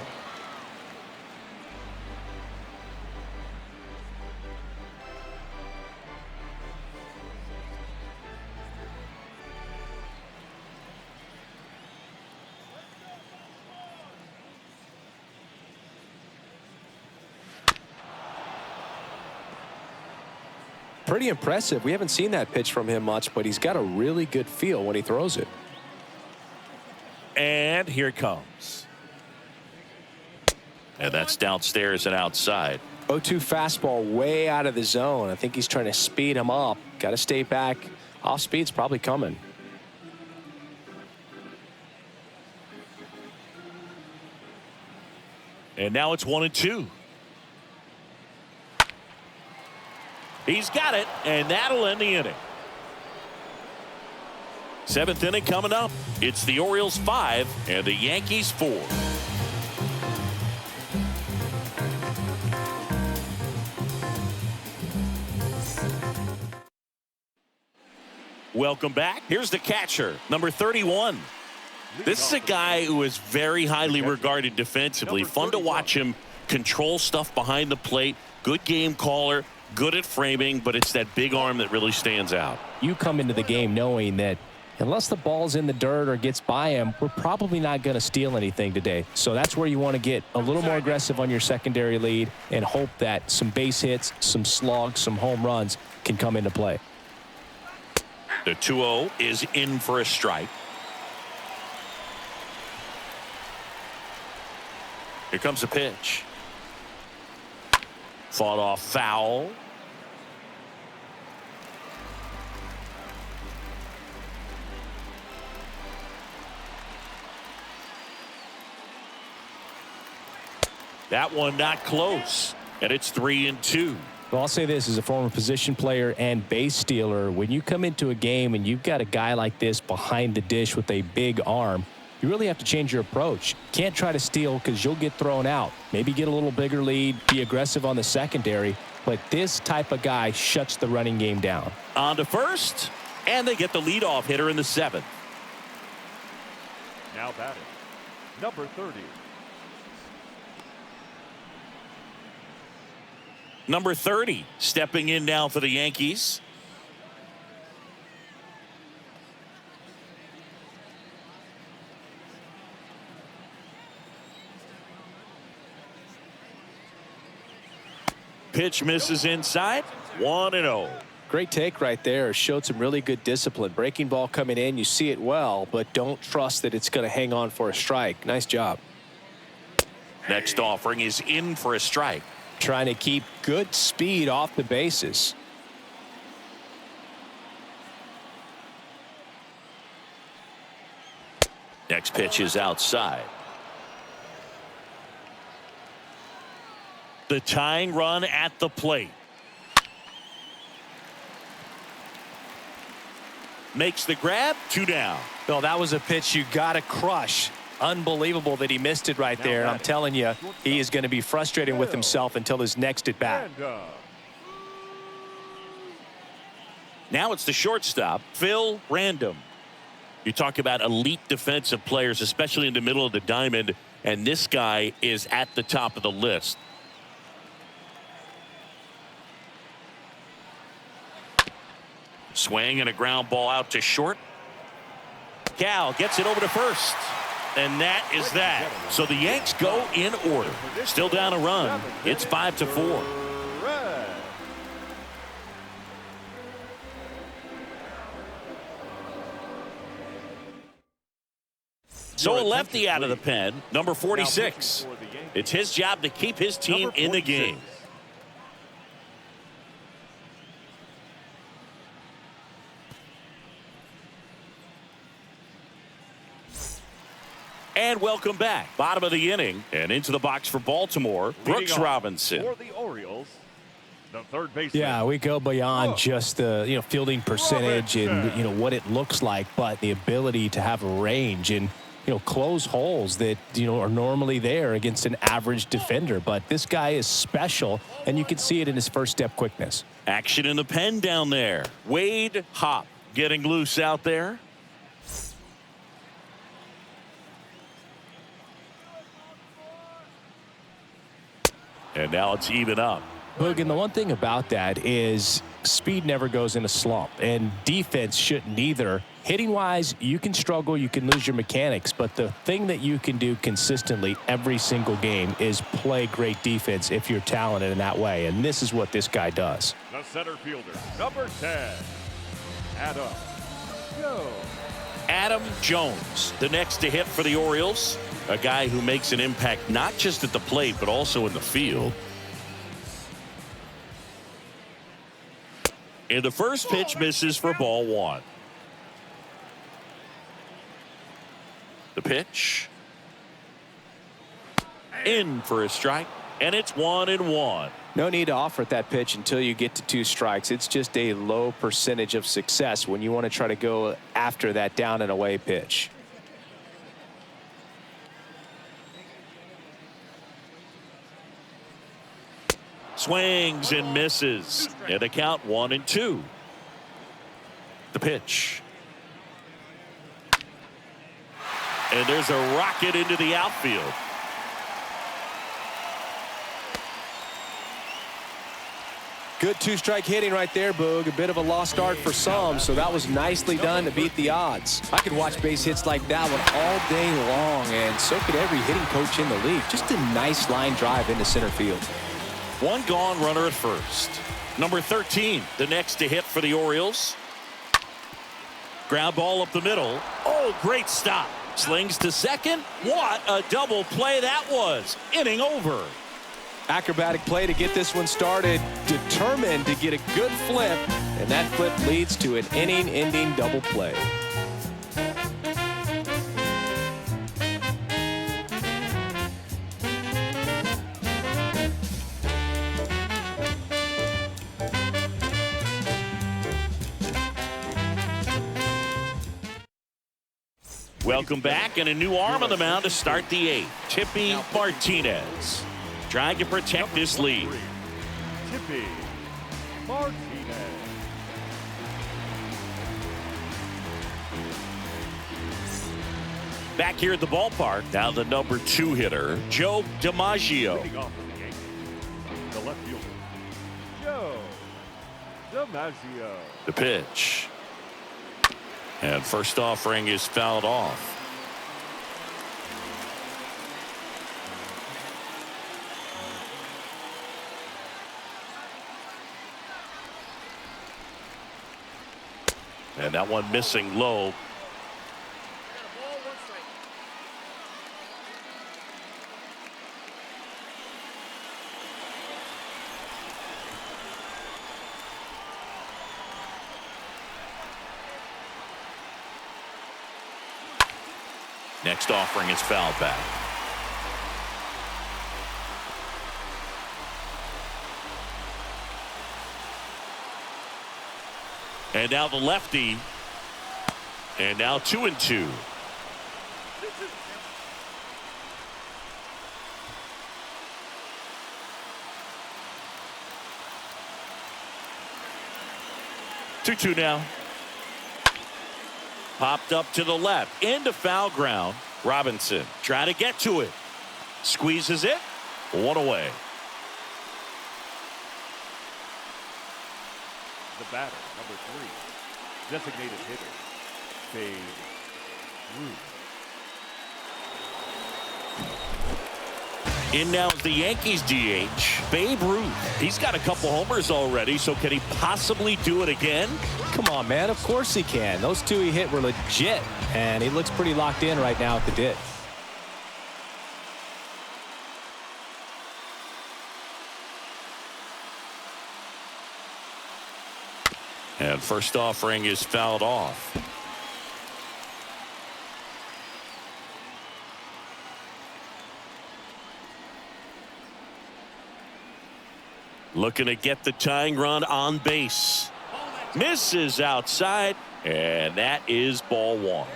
Pretty impressive. We haven't seen that pitch from him much, but he's got a really good feel when he throws it. And here it comes. And that's downstairs and outside. 0-2 fastball way out of the zone. I think he's trying to speed him up. Got to stay back. Off speed's probably coming. And now it's 1-2. He's got it, and that'll end the inning. 7th inning coming up. It's the Orioles 5 and the Yankees 4. Welcome back. Here's the catcher, number 31. This is a guy who is very highly regarded defensively. Fun to watch him control stuff behind the plate. Good game caller. Good at framing, but it's that big arm that really stands out. You come into the game knowing that unless the ball's in the dirt or gets by him, we're probably not going to steal anything today. So that's where you want to get a little more aggressive on your secondary lead and hope that some base hits, some slugs, some home runs can come into play. The 2-0 is in for a strike. Here comes a pitch. Fought off foul. That one not close, and it's 3-2. Well, I'll say this as a former position player and base stealer. When you come into a game and you've got a guy like this behind the dish with a big arm, you really have to change your approach. Can't try to steal because you'll get thrown out. Maybe get a little bigger lead, be aggressive on the secondary. But this type of guy shuts the running game down. On to first, and they get the leadoff hitter in the 7th. Now batting, number 30. Number 30 stepping in now for the Yankees. Pitch misses inside. 1-0. Great take right there. Showed some really good discipline. Breaking ball coming in. You see it well, but don't trust that it's going to hang on for a strike. Nice job. Next offering is in for a strike. Trying to keep good speed off the bases. Next pitch is outside. The tying run at the plate. Makes the grab. 2 down. Bill, that was a pitch you got to crush. Unbelievable that he missed it right there. And I'm telling you, he is going to be frustrated with himself until his next at bat. Now it's the shortstop, Phil Random. You talk about elite defensive players, especially in the middle of the diamond, and this guy is at the top of the list. Swing and a ground ball out to short. Cal gets it over to first. And that is that. So the Yanks go in order. Still down a run. It's 5-4. So a lefty out of the pen, number 46. It's his job to keep his team in the game. And welcome back. Bottom of the inning and into the box for Baltimore, Brooks Robinson. For the Orioles, the third baseman. Yeah, we go beyond just the fielding percentage and what it looks like, but the ability to have a range and close holes that are normally there against an average defender. But this guy is special, and you can see it in his first step quickness. Action in the pen down there. Wade Hop getting loose out there. And now it's even up. Boog, and the one thing about that is speed never goes in a slump, and defense shouldn't either. Hitting-wise, you can struggle, you can lose your mechanics, but the thing that you can do consistently every single game is play great defense if you're talented in that way, and this is what this guy does. The center fielder, number 10, Adam Jones, the next to hit for the Orioles. A guy who makes an impact not just at the plate, but also in the field. And the first pitch misses for ball one. The pitch. In for a strike. And it's 1-1. No need to offer at that pitch until you get to 2 strikes. It's just a low percentage of success when you want to try to go after that down and away pitch. Swings and misses. And a count 1-2. The pitch. And there's a rocket into the outfield. Good 2-strike hitting right there, Boog. A bit of a lost art for some, so that was nicely done to beat the odds. I could watch base hits like that one all day long, and so could every hitting coach in the league. Just a nice line drive into center field. One gone, runner at first. Number 13, the next to hit for the Orioles. Ground ball up the middle. Oh, great stop. Slings to second. What a double play that was. Inning over. Acrobatic play to get this one started. Determined to get a good flip, and that flip leads to an inning-ending double play. Welcome back, and a new arm on the mound to start the 8th. Tippy Martinez trying to protect this lead. Tippy Martinez. Back here at the ballpark, now the number 2 hitter, Joe DiMaggio. Leading off for the Yankees, the left fielder, Joe DiMaggio. The pitch. And first offering is fouled off. And that one missing low. Next offering is fouled back. And now the lefty. And now 2-2. Two now. Popped up to the left. Into foul ground. Robinson trying to get to it. Squeezes it. 1 away. The batter, number 3, designated hitter, Ruth. In now is the Yankees DH, Babe Ruth. He's got a couple homers already, so can he possibly do it again? Come on, man. Of course he can. Those 2 he hit were legit, and he looks pretty locked in right now at the ditch. And first offering is fouled off. Looking to get the tying run on base. Misses outside, and that is ball 1.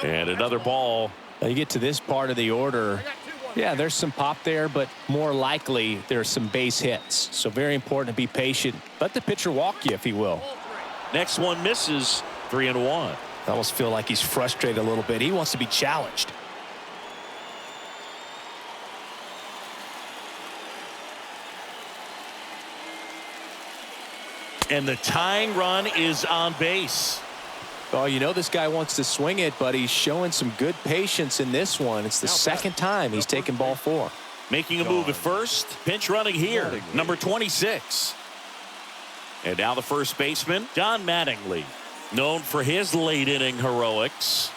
And another ball. Now you get to this part of the order. Yeah, there's some pop there, but more likely there's some base hits. So very important to be patient. Let the pitcher walk you, if he will. Next one misses. 3-1. I almost feel like he's frustrated a little bit. He wants to be challenged. And the tying run is on base. Oh, you know this guy wants to swing it, but he's showing some good patience in this one. It's the second time he's taken ball 4. Making a move at first. Pinch running here. Number 26. And now the first baseman, Don Mattingly. Known for his late inning heroics.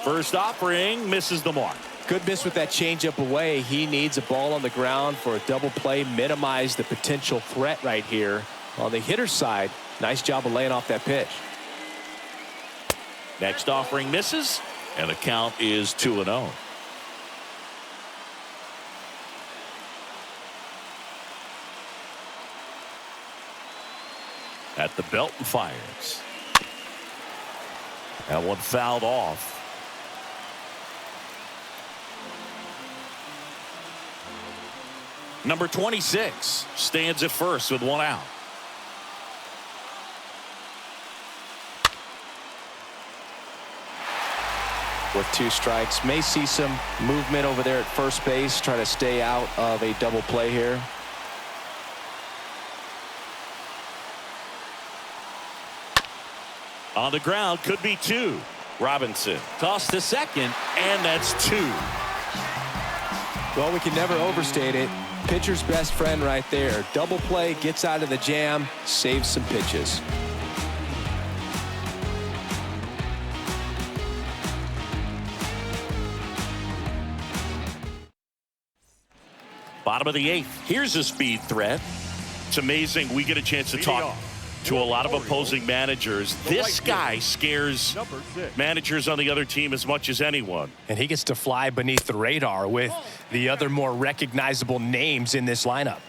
First offering misses the mark. Good miss with that changeup away. He needs a ball on the ground for a double play. Minimize the potential threat right here. On the hitter's side, nice job of laying off that pitch. Next offering misses, and the count is 2-0. At the belt and fires. That one fouled off. Number 26 stands at first with one out. With 2 strikes, may see some movement over there at first base. Try to stay out of a double play here. On the ground, could be 2. Robinson tossed to second, and that's 2. Well, we can never overstate it. Pitcher's best friend right there. Double play, gets out of the jam, saves some pitches. Bottom of the 8th. Here's a speed threat. It's amazing we get a chance to talk to a lot of opposing managers. This guy scares managers on the other team as much as anyone. And he gets to fly beneath the radar with the other more recognizable names in this lineup.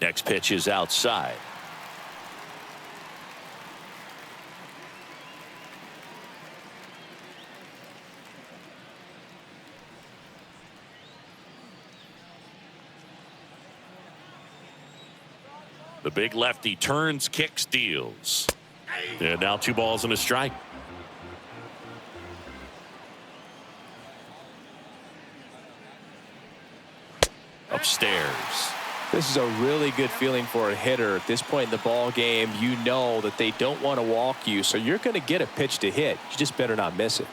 Next pitch is outside. The big lefty turns, kicks, deals. And now 2 balls and a strike. Upstairs. This is a really good feeling for a hitter. At this point in the ball game, you know that they don't want to walk you, so you're going to get a pitch to hit. You just better not miss it.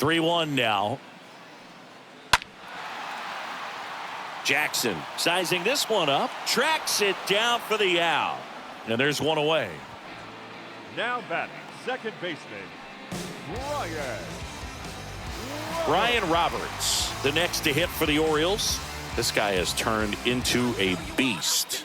3-1 now. Jackson sizing this one up, tracks it down for the out, and there's one away. Now batting, second baseman, Ryan Roberts, the next to hit for the Orioles. This guy has turned into a beast.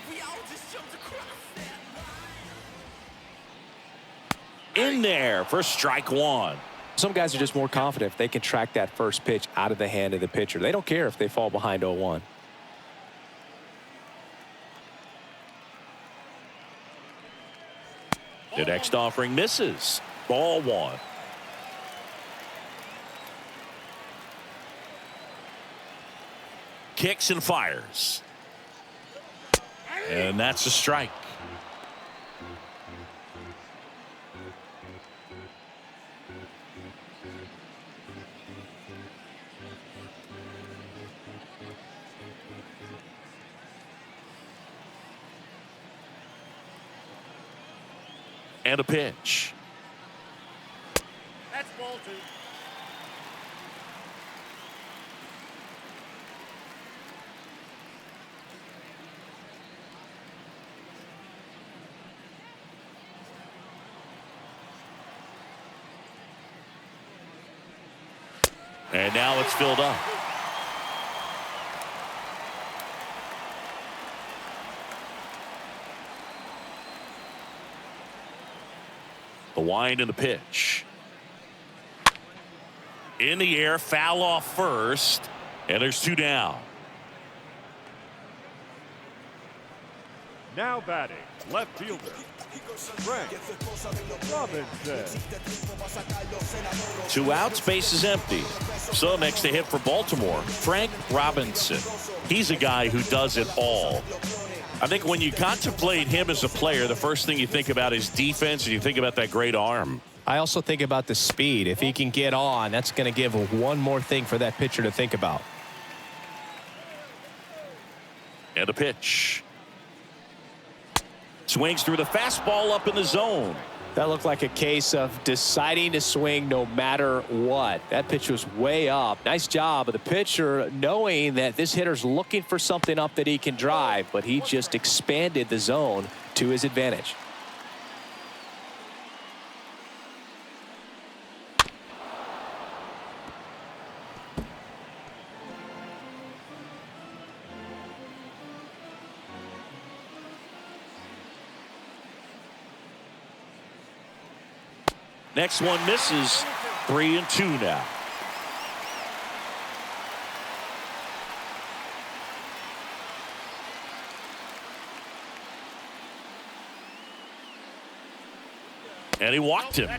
In there for strike 1. Some guys are just more confident if they can track that first pitch out of the hand of the pitcher. They don't care if they fall behind 0-1. The next offering misses. Ball 1. Kicks and fires. And that's a strike. And a pitch. That's ball 2. And now it's filled up. The wind and the pitch. In the air, foul off first, and there's 2 down. Now batting, left fielder, Robinson. 2 outs, base is empty. So next to hit for Baltimore, Frank Robinson. He's a guy who does it all. I think when you contemplate him as a player, the first thing you think about is defense, and you think about that great arm. I also think about the speed. If he can get on, that's going to give one more thing for that pitcher to think about. And a pitch. Swings through the fastball up in the zone. That looked like a case of deciding to swing no matter what. That pitch was way up. Nice job of the pitcher knowing that this hitter's looking for something up that he can drive, but he just expanded the zone to his advantage. Next one misses. 3-2 now. And he walked him.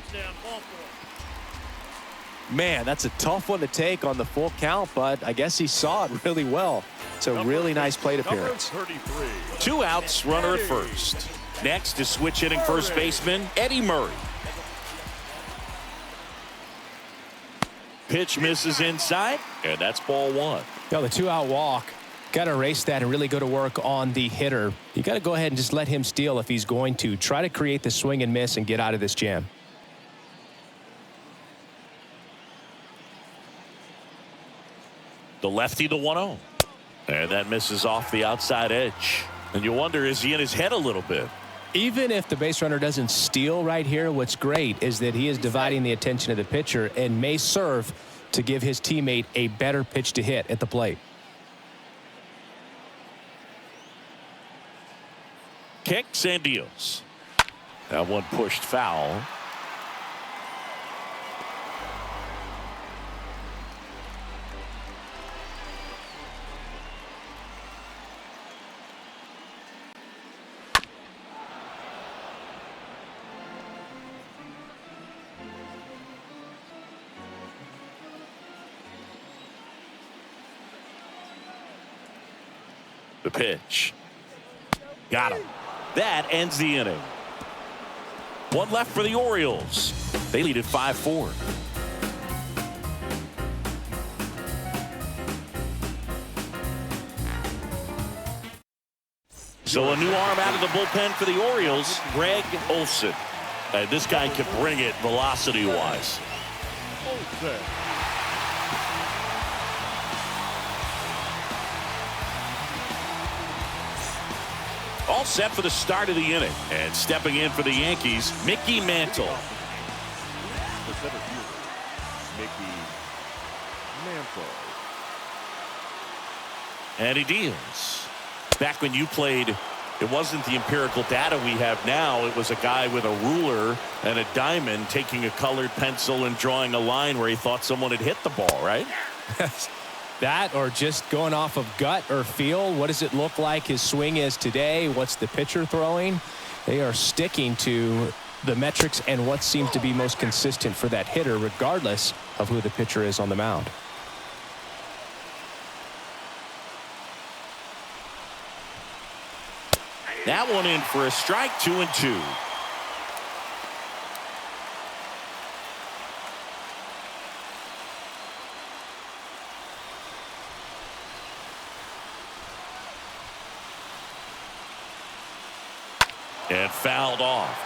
Man, that's a tough one to take on the full count, but I guess he saw it really well. It's a really nice plate appearance. 2 outs, runner at first. Next is switch hitting first baseman Eddie Murray. Pitch misses inside, and that's ball 1. The 2-out walk. Got to erase that and really go to work on the hitter. You got to go ahead and just let him steal if he's going to. Try to create the swing and miss and get out of this jam. The lefty, the 1-0. And that misses off the outside edge. And you wonder, is he in his head a little bit? Even if the base runner doesn't steal right here, what's great is that he is dividing the attention of the pitcher and may serve to give his teammate a better pitch to hit at the plate. Kicks and deals. That one pushed foul. The pitch. Got him. That ends the inning. 1 left for the Orioles. They lead at 5-4. So a new arm out of the bullpen for the Orioles, Greg Olson. This guy can bring it velocity-wise. All set for the start of the inning. And stepping in for the Yankees, Mickey Mantle. The center fielder, Mickey Mantle. And he deals. Back when you played, it wasn't the empirical data we have now. It was a guy with a ruler and a diamond taking a colored pencil and drawing a line where he thought someone had hit the ball, right? That or just going off of gut or feel. What does it look like his swing is today? What's the pitcher throwing? They are sticking to the metrics and what seems to be most consistent for that hitter, regardless of who the pitcher is on the mound. That one in for a strike, 2-2. And fouled off.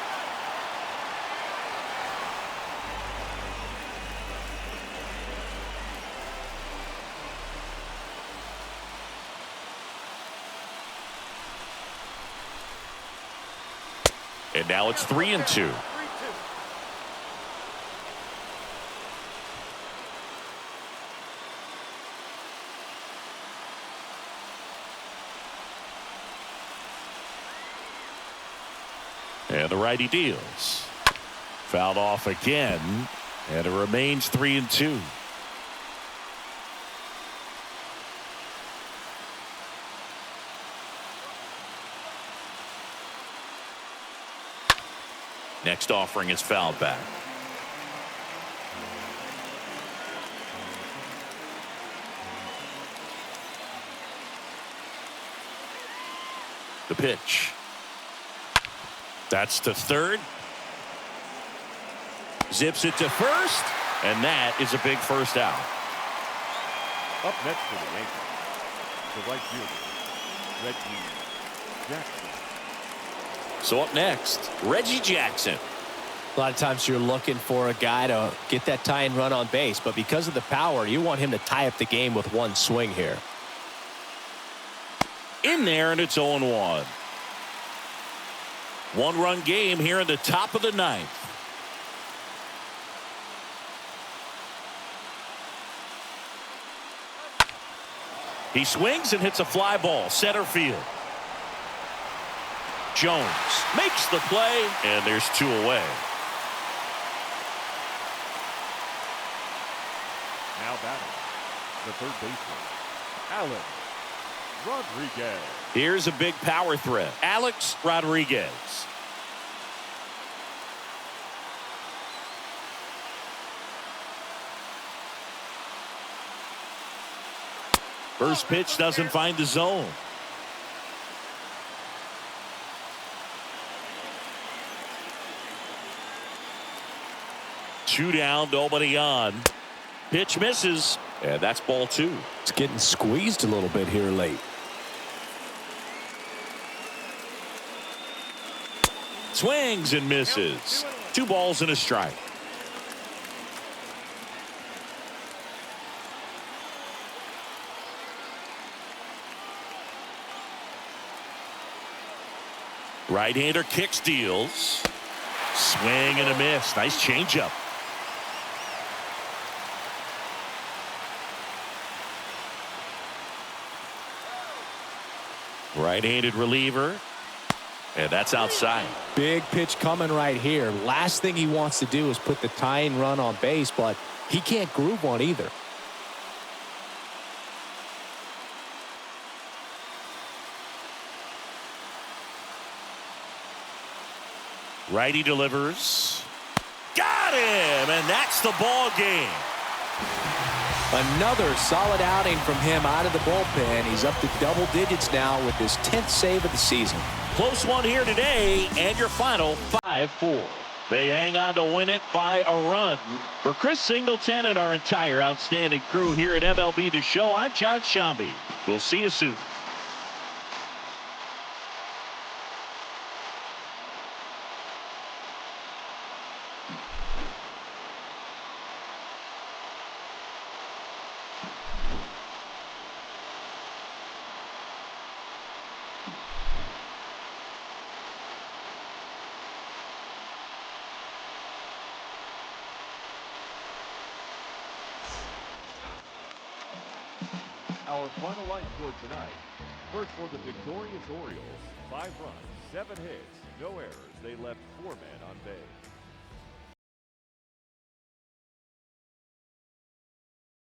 And now it's 3-2. And the righty deals. Fouled off again. And it remains 3-2. Next offering is fouled back. The pitch. That's to third. Zips it to first. And that is a big first out. Up next for the Yankees, the right fielder, Reggie Jackson. So up next, Reggie Jackson. A lot of times you're looking for a guy to get that tying run on base, but because of the power, you want him to tie up the game with one swing here. In there, and it's 0-1. One-run game here in the top of the ninth. He swings and hits a fly ball center field. Jones makes the play, and there's 2 away. Now batting, the third baseman, Alex Rodriguez. Here's a big power threat, Alex Rodriguez. First pitch doesn't find the zone. Two down, nobody on. Pitch misses, and that's ball 2. It's getting squeezed a little bit here late. Swings and misses. 2 balls and a strike. Right-hander kicks, deals. Swing and a miss. Nice changeup. Right-handed reliever. And that's outside. Big pitch coming right here. Last thing he wants to do is put the tying run on base, but he can't groove one either. Righty delivers. Got him, and that's the ball game. Another solid outing from him out of the bullpen. He's up to double digits now with his 10th save of the season. Close one here today, and your final 5-4. They hang on to win it by a run. For Chris Singleton and our entire outstanding crew here at MLB The Show, I'm John Shambi. We'll see you soon. Our final line score tonight. First for the victorious Orioles, 5 runs, 7 hits, no errors. They left 4 men on base.